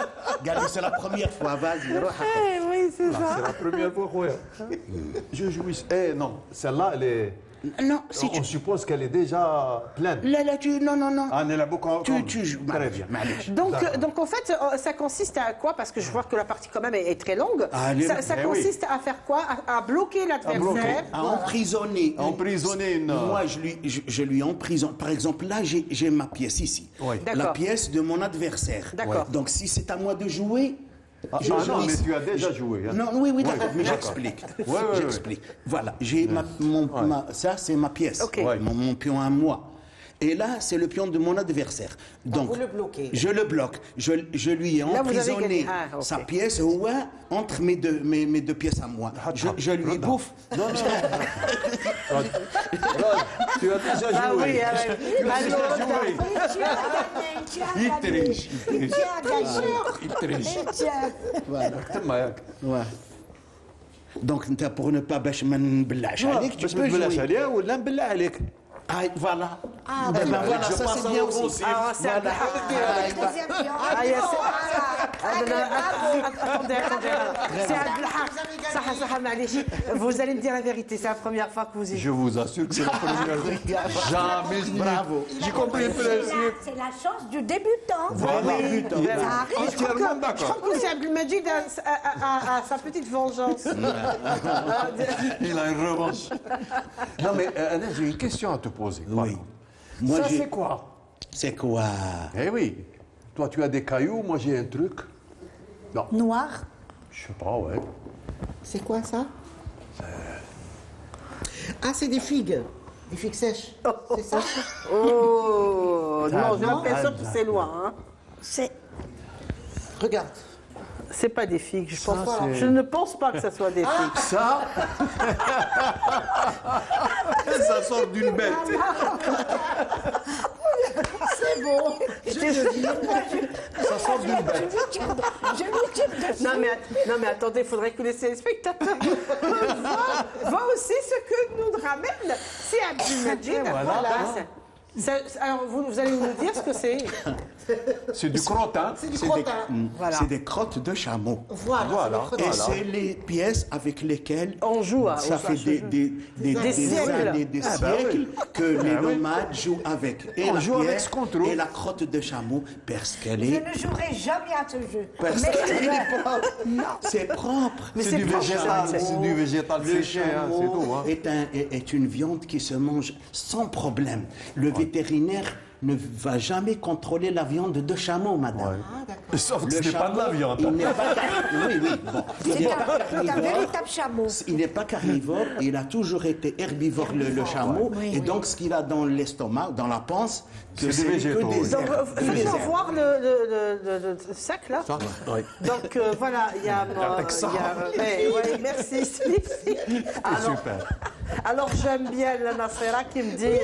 قال لي c'est la première fois vas-y روح Oui, c'est ça. C'est la première fois, Khoya. Je joue ici. Eh non, celle-là, elle est. non si tu On suppose qu'elle est déjà pleine. là tu non Ah, elle a beaucoup. tu joues Très bien. معليش. Donc en fait, ça consiste à quoi? Parce que je vois que la partie quand même est très longue. Ah, elle est- Ça Eh oui. consiste à faire quoi? À bloquer l'adversaire. à emprisonner Emprisonner une. moi je lui emprisonne par exemple là j'ai ma pièce ici Oui. la D'accord. pièce de mon adversaire D'accord. donc si c'est à moi de jouer je non, joue mais ici. tu as déjà joué. Hein. Non, oui, Ouais, d'accord, mais d'accord. j'explique. Ouais, ouais, J'explique. Voilà, j'ai ça c'est ma pièce, Ok. Ouais. mon pion à moi. Et là, c'est le pion de mon adversaire. Donc, vous le bloquez. Je le bloque. Je lui ai Là, vous avez emprisonné gagné. Ah, ok. sa pièce ouais, entre mes 2 pièces à moi. Je lui bouffe. Non, non. Rod, tu as déjà Ah joué. oui, ah oui. Tu as déjà joué. Il triche. Il triche. تما ياك. Ouais. Donc, pour ne pas باش ما نبلعش عليك, tu باش peux ما تبلاش jouer. عليها ولا نبلع عليك. Ah, voilà. Ah, Ben d'accord. voilà, Je ça passe c'est en bien aussi. offensive. Ah, c'est Ah, il y a- attendez. C'est Abdelhak. Saha, معليش. Vous allez me dire la vérité, c'est la première fois que vous y Je vous assure que c'est la première fois. Jamais je Bravo. J'ai compris le principe. C'est la chance du débutant. Voilà. Ça arrive. Entièrement Je d'accord. crois que c'est Abdelmajid à sa petite vengeance. Il a une revanche. Non, mais Anas, j'ai une question à te poser. Oui. Moi, Ça, j'ai- c'est quoi? C'est quoi? Eh oui. Toi, tu as des cailloux, moi, j'ai un truc. Non, Noir. je sais pas, ouais. C'est quoi ça? Ah, c'est des figues. Des figues sèches. C'est ça? Oh non, j'ai l'impression que c'est loin. Hein. C'est. Regarde. C'est pas des figues, je pense. c'est- Je ne pense pas que ça soit des figues. Ça, ça sort d'une bête. C'est bon. Ça sort d'une bête. Non mais attendez, il faudrait que les téléspectateurs voient aussi ce que nous ramène. C'est Abdelmajid. Voilà. Alors, vous allez nous dire ce que c'est. C'est du crottin. C'est du crottin. Voilà. C'est des crottes de chameau. Voilà. c'est le Et crottin. c'est les pièces avec lesquelles On joue à- ça aux fait des siècles. années, des siècles que les nomades jouent avec. Et On la joue avec pierre ce qu'on trouve. et la crotte de chameau parce qu'elle Je est, ne jouerai jamais à ce jeu. parce Mais qu'elle est propre. C'est propre. C'est du végétal, c'est du végétal Le séché, hein, c'est chameau tout. Hein. est une viande qui se mange sans problème. Le vétérinaire ne va jamais contrôler la viande de chameau, madame. Sauf que Le ce n'est pas de la chameau, viande. il n'est pas oui, bon. Il n'est pas c'est un carnivore. véritable chameau. Il n'est pas carnivore, il a toujours été herbivore, le chameau. Et donc, ce qu'il a dans l'estomac, dans la panse, C'est c'est des que végétaux, des oui. Donc, herbes. je Des vais herbes. voir le sac là. Oui. Donc voilà, il y a. Ouais, merci. Alors, Super. alors j'aime bien la Nasera qui me dit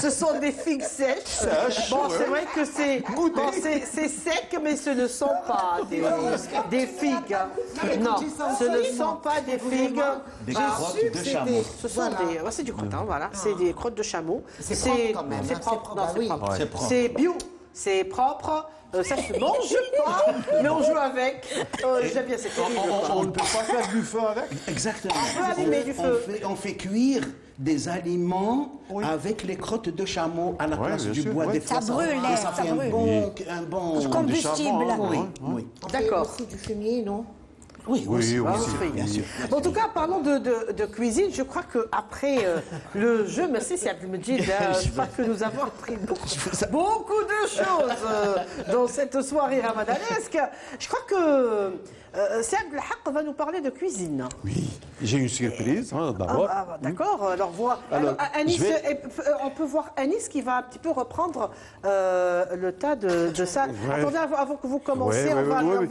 ce sont des figues sèches. Bon, c'est vrai que c'est sec, mais ce ne sont pas des figues. Non, ce ne sont pas des figues. Des crottes de chameau. Ce sont des. Ouais, c'est du crottin, voilà. C'est des crottes de chameau. C'est propre quand même, C'est hein, propre. c'est Non, propre, c'est oui. propre. C'est propre. C'est bio. C'est propre. Ça se mange pas, mais on joue avec. J'aime bien cette On ne peut pas faire du feu avec. Exactement. peut allumer du feu. On fait cuire des aliments avec les crottes de chameau à la Ouais, place bien du sûr, bois. ouais. Des fois, Ça brûle, et ça ça fait brûle. un bon Combustible. Oui, oui. On fait D'accord. aussi du fumier, non? Oui, Oui, aussi. oui, Bien sûr. Bon, en tout cas, parlons de cuisine. Je crois qu'après le jeu, merci Siad Medjid, je crois que nous avons appris beaucoup de choses dans cette soirée ramadanesque. Je crois que Siad Belhaq va nous parler de cuisine. Oui. J'ai une surprise, hein, d'abord. D'accord, alors voilà. Alors, Anis, je vais- on peut voir Anis qui va un petit peu reprendre le tas de ça. Ouais. Attendez, avant que vous commenciez, Ouais, ouais, on ouais,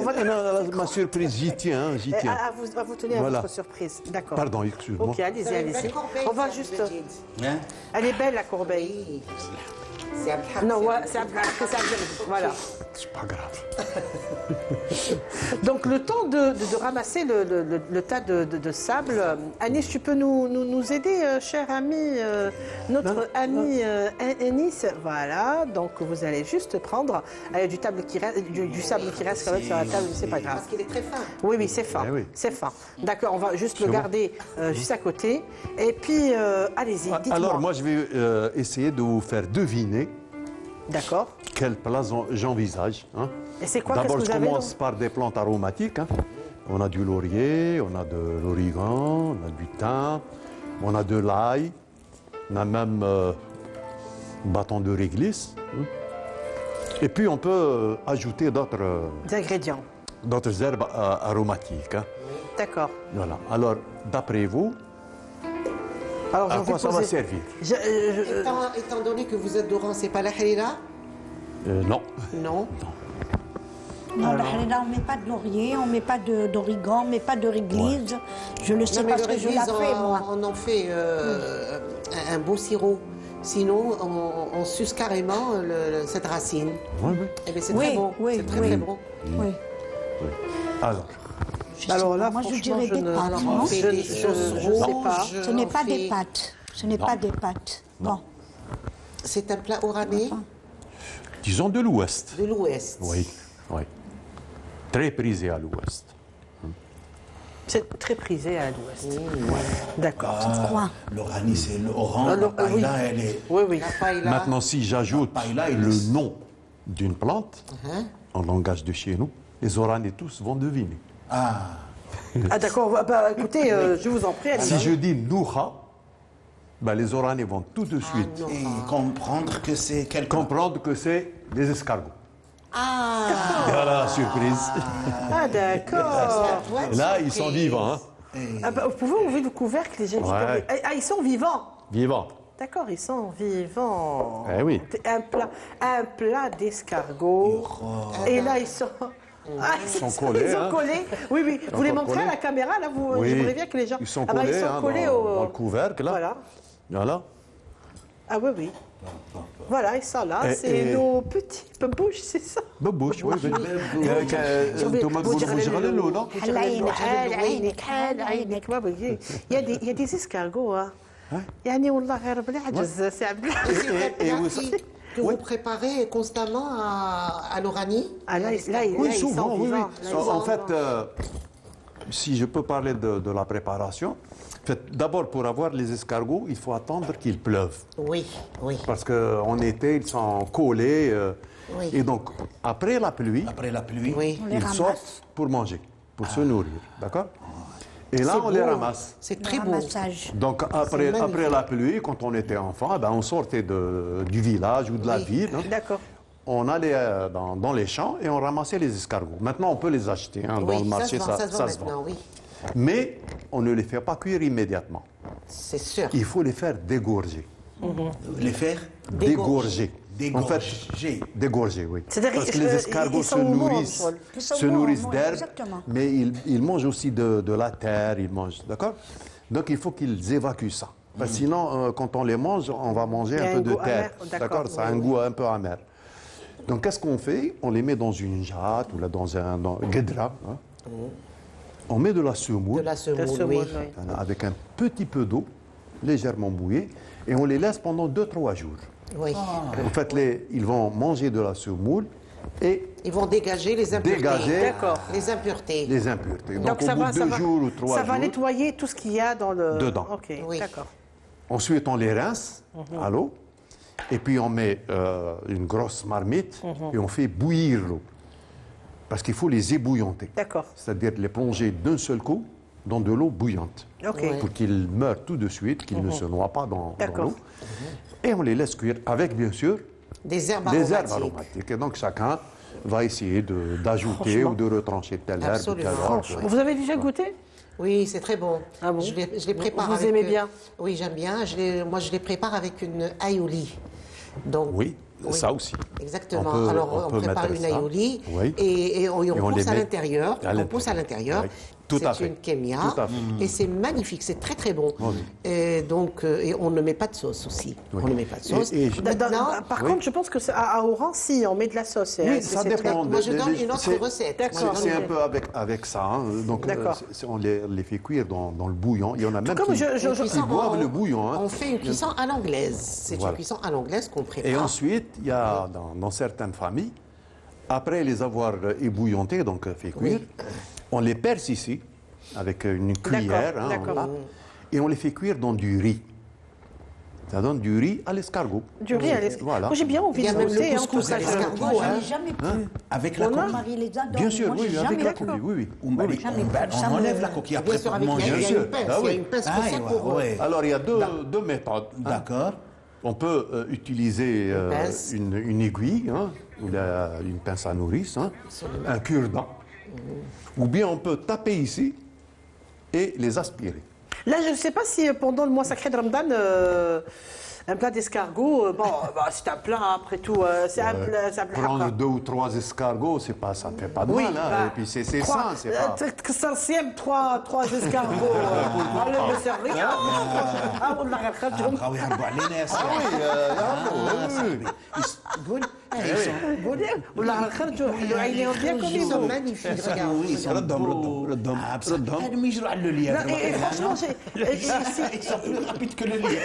va Non, non, ma surprise, j'y tiens, hein, j'y tiens. à vous tenir Voilà. à votre surprise. D'accord. Pardon, excuse-moi. Ok, allez-y, allez-y. On va juste. Hein? Elle est belle la corbeille. C'est Abdelhak. Non, ouais, c'est Abdelhak. Voilà. C'est pas grave. Donc le temps de ramasser le tas de sable, Anis, tu peux nous aider, cher ami, notre ami Anis. Voilà, donc vous allez juste prendre du sable qui reste quand même sur la table, c'est pas grave. Parce qu'il est très fin. Oui, oui, c'est fin. Eh oui. C'est fin. D'accord, on va juste le bon. garder juste à côté. Et puis, allez-y, dites-moi. Alors, moi, je vais essayer de vous faire deviner D'accord. quel plat j'envisage. Hein. Et c'est quoi, D'abord, qu'est-ce je que vous avez, commence donc par des plantes aromatiques. Hein. On a du laurier, on a de l'origan, on a du thym, on a de l'ail, on a même bâton de réglisse. Hein. Et puis, on peut ajouter Des ingrédients. d'autres herbes aromatiques. Hein. D'accord. Voilà. Alors, d'après vous, Alors, à je vais quoi ça va poser- servir? Étant donné que vous êtes d'Oran, c'est pas la harira? Non. Non. Non, là, on ne met pas de laurier, on ne met pas d'origan, on ne met pas de réglisse. Je le sais Non, mais parce le que je l'ai réglisse, fait, moi. on en fait un beau sirop. Sinon, on suce carrément cette racine. Oui, oui. Eh bien, c'est Oui, très bon. oui, C'est très, oui. très bon. Oui. Alors, Je sais Alors là, pas, moi, je franchement, dirais je des ne- pâtes, Alors, non on fait Je- des je- sauces je sais pas. rouges, Ce n'est on pas des fait- pâtes. Ce n'est pas des pâtes. Bon. C'est un plat oranais disons de l'Ouest. de l'Ouest. Oui, oui. Très prisé à l'Ouest. C'est très prisé à l'ouest. D'accord. Quoi? L'oranie, c'est l'orange. La Alors, oui. paella, elle est. Oui, oui. La paella. Maintenant, si j'ajoute La paella, il le est- nom d'une plante, en langage de chez nous, les Oranais tous vont deviner. Ah, d'accord. Bah, écoutez, je vous en prie, allez-y. Si je dis Nouha, ben, les Oranais vont tout de suite Et comprendre que c'est quelque comprendre que c'est des escargots. Ah, Voilà, surprise. Ah, d'accord. Et là, ils sont vivants, hein. Ah, bah, vous pouvez ouvrir le couvercle, les gens. Ouais. Ah, ils sont vivants. Vivants. D'accord, ils sont vivants. Eh oui. Un plat d'escargot. Et là, ils sont. Ah, ils sont collés, Ils sont hein. collés. Oui, oui. Vous les encore montrez à collés. la caméra, là, vous. Oui. J'aimerais bien que les gens. Ils sont Ah, bah, collés, ils sont hein, collés dans le couvercle, là. Voilà. Voilà. Ah, oui, oui. Voilà, ils sont là. Et- C'est et- nos petits bouches, c'est ça. ببوش وي انتم Vous direz تقولوا le- غلو لا Il y a des escargots, hein. يعني والله غير بالعجز سي عبد الحق. Et vous, que vous préparez constamment à l'oranie. Ah, là, Oui, ils souvent, sont oui, vivants. oui. Là, ils sont En fait, vivants. si je peux parler de la préparation, en fait, d'abord pour avoir les escargots, il faut attendre qu'il pleuve. Oui, oui. Parce qu'en été, ils sont collés. Oui. Et donc, après la pluie, Après la pluie, Oui. On les ils ramasse. sortent pour manger, pour se nourrir. D'accord? Et là, C'est on les beau. ramasse. C'est Le très beau. ramassage. Donc, magnifique. après la pluie, quand on était enfant, eh ben, on sortait du village ou de la Oui. ville. Hein. D'accord. On allait dans les champs et on ramassait les escargots. Maintenant, on peut les acheter hein, dans Oui, le marché, ça se vend maintenant, oui. Mais on ne les fait pas cuire immédiatement. C'est sûr. Il faut les faire dégorger. les faire Dégorger. En fait, dégorger. dégorger, oui. C'est-à-dire, Parce que les escargots ils sont au monde, Ils sont se au monde, nourrissent oui, d'herbe, exactement. mais ils mangent aussi de la terre, ils mangent, d'accord? Donc il faut qu'ils évacuent ça. Parce que sinon, quand on les mange, on va manger Il y a un un peu de goût terre. amer, d'accord, Ça a oui, un oui. goût un peu amer. Donc qu'est-ce qu'on fait? On les met dans une jatte ou là, dans un guédra. Hein. On met de la De semoule la La semoule, oui. semoule, oui. avec un petit peu d'eau, légèrement bouillée, et on les laisse pendant 2-3 jours. Oui. En fait, ils vont manger de la semoule et Ils vont dégager les impuretés. Dégager. D'accord. Les impuretés. les impuretés. Donc, Donc au ça bout va, de ça 2 va, jours ou 3 ça va jours, nettoyer tout ce qu'il y a dans le... Dedans. Ok, Oui. d'accord. ensuite on les rince à l'eau, et puis on met une grosse marmite et on fait bouillir l'eau. Parce qu'il faut les ébouillanter. D'accord. C'est-à-dire les plonger d'un seul coup dans de l'eau bouillante. Ok. Ouais. Pour qu'ils meurent tout de suite, qu'ils ne se noient pas dans D'accord. l'eau. Et on les laisse cuire avec, bien sûr, Des herbes des herbes aromatiques. aromatiques. Et donc chacun va essayer d'ajouter ou de retrancher telle herbe ou telle Absolument. herbe. Vous avez déjà goûté? Oui, c'est très bon. Ah bon? Je les prépare Vous avec, aimez bien? Oui, j'aime bien. Moi, je les prépare avec une aioli. Donc, Oui, ça aussi. Exactement. On peut- Alors, on on peut prépare mettre une ça. aioli Oui. et on on pousse les à met l'intérieur. à On pousse à l'intérieur. Oui. Tout à C'est fait. une kémia. Tout à fait. Et c'est magnifique. C'est très, très bon. Oui. Et donc, et on ne met pas de sauce aussi. Oui. On ne met pas de sauce. Et Maintenant, Par Oui. contre, je pense que à Oran, si, on met de la sauce. Oui, C'est ça très- dépend. moi, je donne des- une autre c'est- recette. D'accord. Moi, je C'est donne un peu avec ça. Hein. Donc, D'accord. on les fait cuire dans le bouillon. Il y en a même comme qui, je- une qui cuisson boivent en- le bouillon. Hein. On fait une cuisson à l'anglaise. C'est Voilà. une cuisson à l'anglaise qu'on prépare. Et ensuite, il y a dans certaines familles, après les avoir ébouillantés, donc fait cuire, on les perce ici avec une cuillère. Hein, d'accord. voilà, et on les fait cuire dans du riz. Ça donne du riz à l'escargot. Du riz à l'escargot. Voilà. Moi, j'ai bien envie Il y a de même le goûter. couscous tout à ça. l'escargot. Moi, je hein. n'ai jamais pu. Avec la Mon coquille. mari les adore. Bien sûr, Moi, oui, j'ai avec jamais la pu. coquille, oui. Ça On me- enlève la coquille après Bien sûr, pour avec manger. il y a Bien une sûr. pince. Ah Il y a oui. une pince Ah, spéciale pour ouais. Alors, il y a deux méthodes. hein. D'accord. On peut utiliser pince. une aiguille, hein, ou une pince à nourrice, hein, un cure-dent. Ou bien on peut taper ici et les aspirer. Là, je ne sais pas si pendant le mois sacré de Ramadan, un plat d'escargot, c'est un plat après tout. C'est un plat. Prendre 2 ou 3 escargots, ça ne fait pas de mal. Hein. Et puis c'est sain, c'est pas... تكسر صيام trois escargots. على المسرية. والله غير خرجهم. بقاو يهربوا علينا يا Ah oui, قول والله غير خرجوا حلوا عينيهم bien comme Ils ils sont vont. magnifiques. regarde. ردهم هادو يجروا على اللي Non, et franchement, ils sont plus rapides que le lait.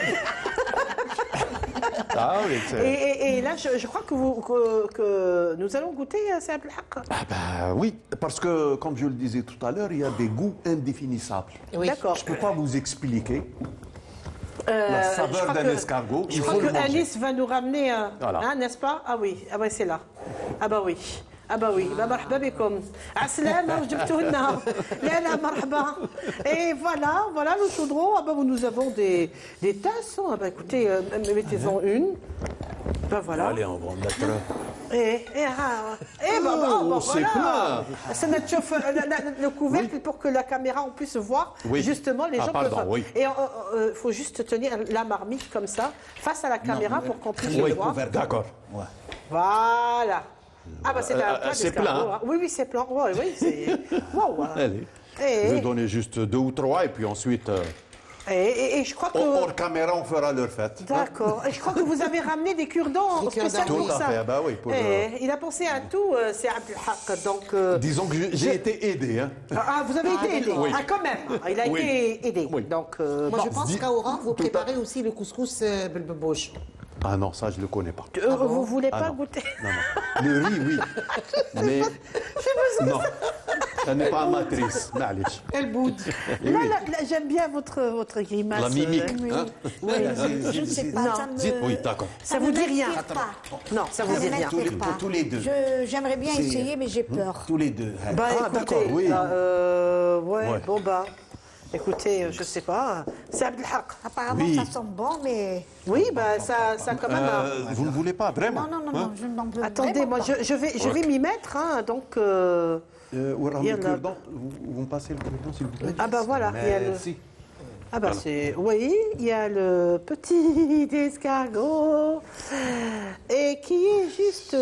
Ah oui, et là, je crois que nous allons goûter c'est Abdelhaq. Ah bah oui, parce que, comme je le disais tout à l'heure, il y a des goûts indéfinissables. Oui. D'accord. Je ne peux pas vous expliquer la Je saveur crois d'un que- escargot. Je Il crois faut que le manger. Alice va nous ramener, Voilà. hein, n'est-ce pas? Ah oui, c'est là. Ah bah oui. Ah bah oui, مرحبا بكم. عسلامة وجبتوا لنا. لا مرحبا. Et voilà le chaudron. Ah bah nous avons des tasses. Ah bah écoutez, mettez-en une. Ben voilà. Allez, on va en mettre. C'est plein. Ça ne chauffe le couvercle pour que la caméra on puisse voir Oui. justement les Ah, gens pardon, peuvent. oui. Et il faut juste tenir la marmite comme ça face à la caméra pour qu'on puisse Oui, le voir. d'accord. Ouais. Voilà. Ah bah c'est un plat c'est d'escargot, plein. hein. Oui, c'est plein. Oui, c'est. Wow. Allez. Et- Je vais donner juste 2 ou 3 et puis ensuite Et je crois que... Hors caméra, on fera leur fête. D'accord. Et je crois que vous avez ramené des cure-dents Des cure-dents. spécialement Tout pour à ça. fait, bah oui, pour, Il a pensé à tout, c'est Abdelhak. Donc, Disons que j'ai été aidé. Hein. vous avez été aidé. oui. Ah, quand même. Il a Oui. été aidé. Oui. Donc, Moi, bon. je pense qu'à Oran, vous préparez aussi le couscous belbebouche. Ah non, ça, je ne le connais pas. Vous voulez Ah pas non. goûter? Non, non. Le riz, oui. Mais. Non. Elle n'est pas amatrice. معليش. Elle boude. Là, j'aime bien votre grimace. La mimique. Hein? Je ne sais pas, Non. ça me... Dites, oui, d'accord. Ça vous dit rien? m'inspire pas. Non, ça vous Ça dit ne rien. m'inspire pas. Tous les deux. J'aimerais bien C'est- essayer, mais j'ai peur. Tous les deux. Bah écoutez, d'accord, oui. ouais, Ouais. bon bah, écoutez, je sais pas, c'est Abdelhak. Apparemment, Oui. ça sent bon, mais... Oui, bah ça quand même. Vous ne voulez pas, vraiment? Non, non, non, Hein? non, je n'en veux Attendez, vraiment moi pas. je vais m'y mettre, hein, donc. Ouram, Il y le en a- cure-dent, vous me passez le cure-dent, s'il vous plaît? Ah bah voilà, il y a le. Merci. Ah bah c'est, oui, il y a le petit escargot et qui est juste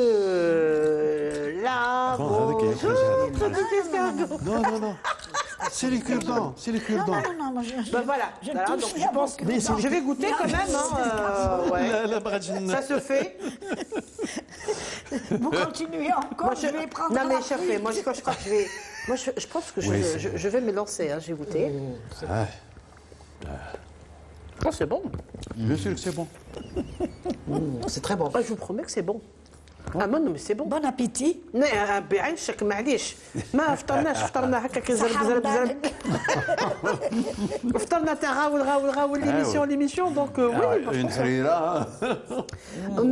là. Bon, avec Bonjour, les- petit escargot. Non, non, non. C'est les cure-dents, c'est les Non, cure-dents. non, non, non, je... Bah voilà, Je voilà, touche donc je rien pense au que cure-dent. je vais goûter quand même, hein, ouais. La bragine. Ça se fait. Vous continuez encore, je vais prendre Non mais la je fais, feuille. moi je crois que je vais, moi je pense que Oui, je vais me lancer, hein, j'ai goûté. Ah, Oh c'est bon. bien sûr que c'est bon. C'est très bon. Ah, je vous promets que c'est bon. Ah non mais c'est bon. Bon appétit. بعيشك معليش ما فطرناش فطرنا هكا كي زرب زرب زرب فطرنا تاع غاول l'émission donc oui bah, je Une pense que- harira.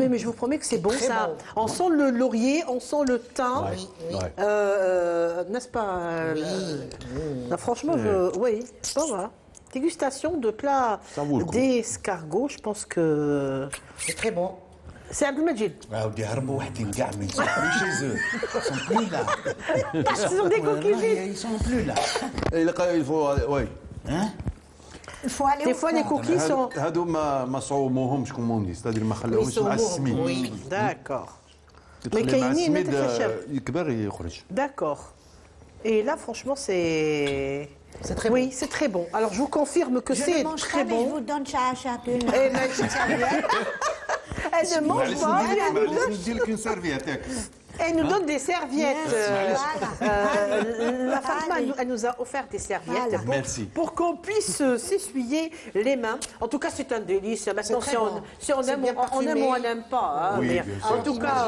mais je vous promets que c'est bon Très ça. bon. On sent le laurier, on sent le thym. Ouais. N'est-ce pas non, franchement, oui, bon, voilà. Dégustation de plats Ça vaut le coup. d'escargot, je pense que C'est très bon. c'est Abdelmajid. عاودي هربوا وحدين كاع ما يسون plus chez eux. Ils sont plus là. Ce sont des coquilles vides. Ils sont plus là. Il faut, oui. Hein? Il faut aller Des au fois, fond. les coquilles sont. هادو ما صوموهمش كوم اون دي c'est-à-dire ما خلاوهمش مع السميد. Oui. D'accord. تدخلي مع كاينين السميد نتخشب. يكبر يخرج. D'accord. Et là, franchement, c'est. C'est très Oui, c'est très bon. Alors, je vous confirme que Je c'est ne mange très pas, mais je bon. vous donne ça à chacune. Eh ben, Elle ne mange معليش pas. ندير لك une serviette ياك. Elle nous donne des serviettes. Voilà. La Fatma, Allez. elle nous a offert des serviettes Voilà. pour, Merci. pour qu'on puisse s'essuyer les mains. En tout cas, c'est un délice. Maintenant, très si on, bon. si on C'est aime, bien on aime ou on n'aime pas. Hein, Oui, mais bien en sûr. tout cas,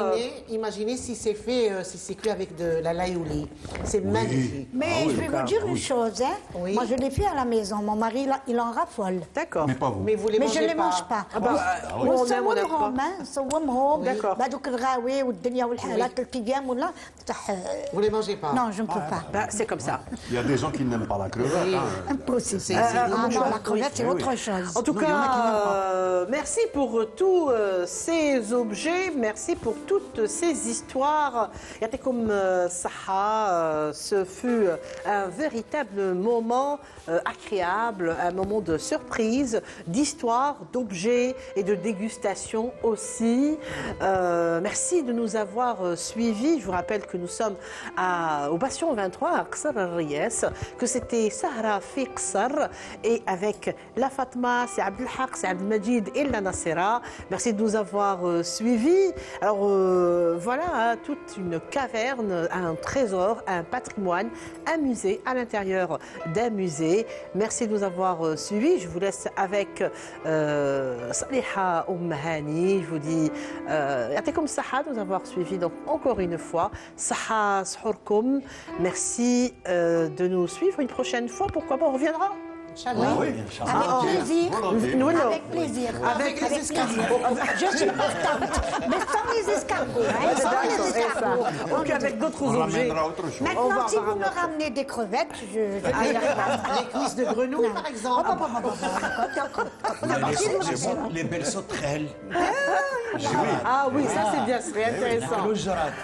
Imaginez si c'est fait, si c'est cuit avec de la laïouli. C'est magnifique. Mais je vais vous dire une chose, hein. Oui. Moi, je l'ai fait à la maison. Mon mari, il en raffole. d'accord. Mais pas vous. Mais vous les Mais je mangez ne les mange pas. Ah bah, oui. on aime, on n'aime pas. نصومهم D'accord. بعدوك الغاوي والدنيا والحالات 3 ايام ولا تفتح Vous les mangez pas. Non, je ne peux pas. Bah, c'est comme ça. Il y a des gens qui n'aiment pas la crevette. hein. Impossible. C'est- Ah non, oui. la crevette, c'est Oui. autre chose. En tout Non, il y en a qui n'aiment cas, merci pour tous ces objets, merci pour toutes ces histoires. Yatekoum Saha, ce fut un véritable moment agréable, un moment de surprise, d'histoire, d'objets et de dégustation aussi. Merci de nous avoir suivis. Je vous rappelle que nous sommes au Bastion 23 à Qsar al-Riyas, que c'était Sahra fi Qsar et avec la Fatma, c'est Abdelhak, c'est Abdelmajid et la Nasera. Merci de nous avoir suivis. Alors voilà, hein, toute une caverne, un trésor, un patrimoine, un musée à l'intérieur d'un musée. Merci de nous avoir suivis. Je vous laisse avec Saliha Oumhani. Je vous dis, comme Saha de nous avoir suivis donc encore une fois. Saha Sahurkoum. Merci de nous suivre une prochaine fois. Pourquoi pas, on reviendra. Inch'Allah. Oui, Avec plaisir. volontiers. Nous, non. Avec plaisir. Avec les escargots. Je suis partante. Mais sans les escargots. Hein, sans les escargots. Donc avec d'autres On objets. ramènera autre chose. On Maintenant, va si voir vous me ramenez des crevettes, je vais les ramener. Les cuisses de grenouille, par exemple. Les belles sauterelles. Ah oui, ça c'est bien, c'est intéressant.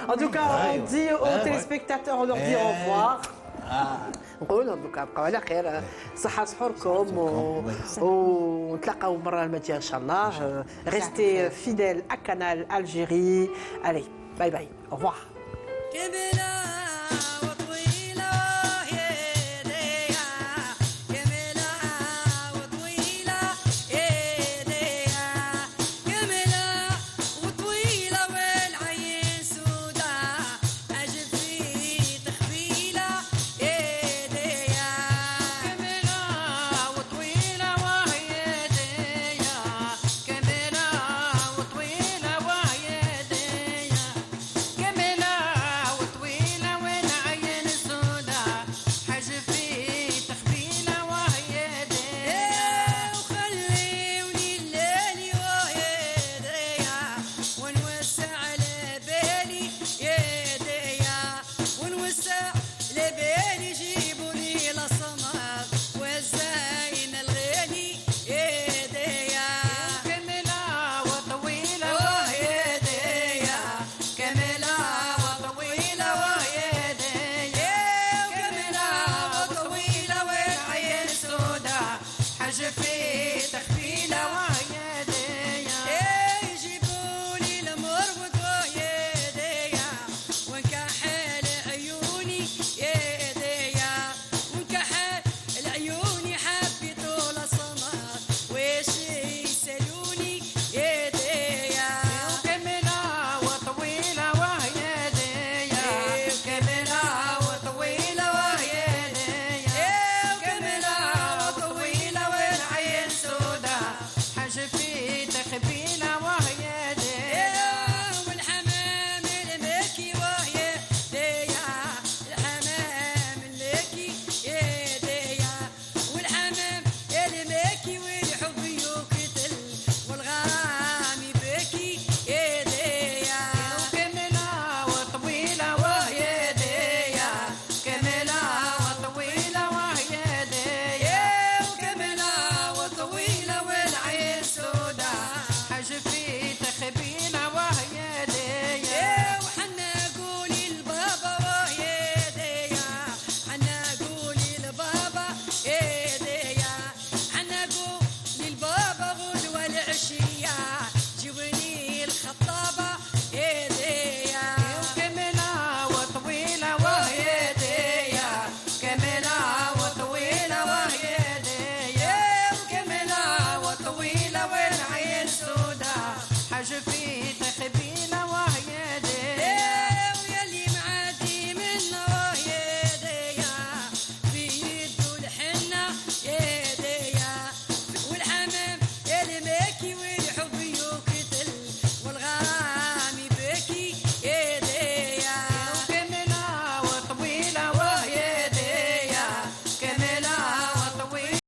En tout cas, on dit aux téléspectateurs, on leur dit au revoir. نقول لهم دوكا بقاو على خير صحة سحوركم ونتلاقاو المرة الماضية إن شاء الله. Restez fidèles à Canal Algérie. Allez, bye bye, au revoir. كبلا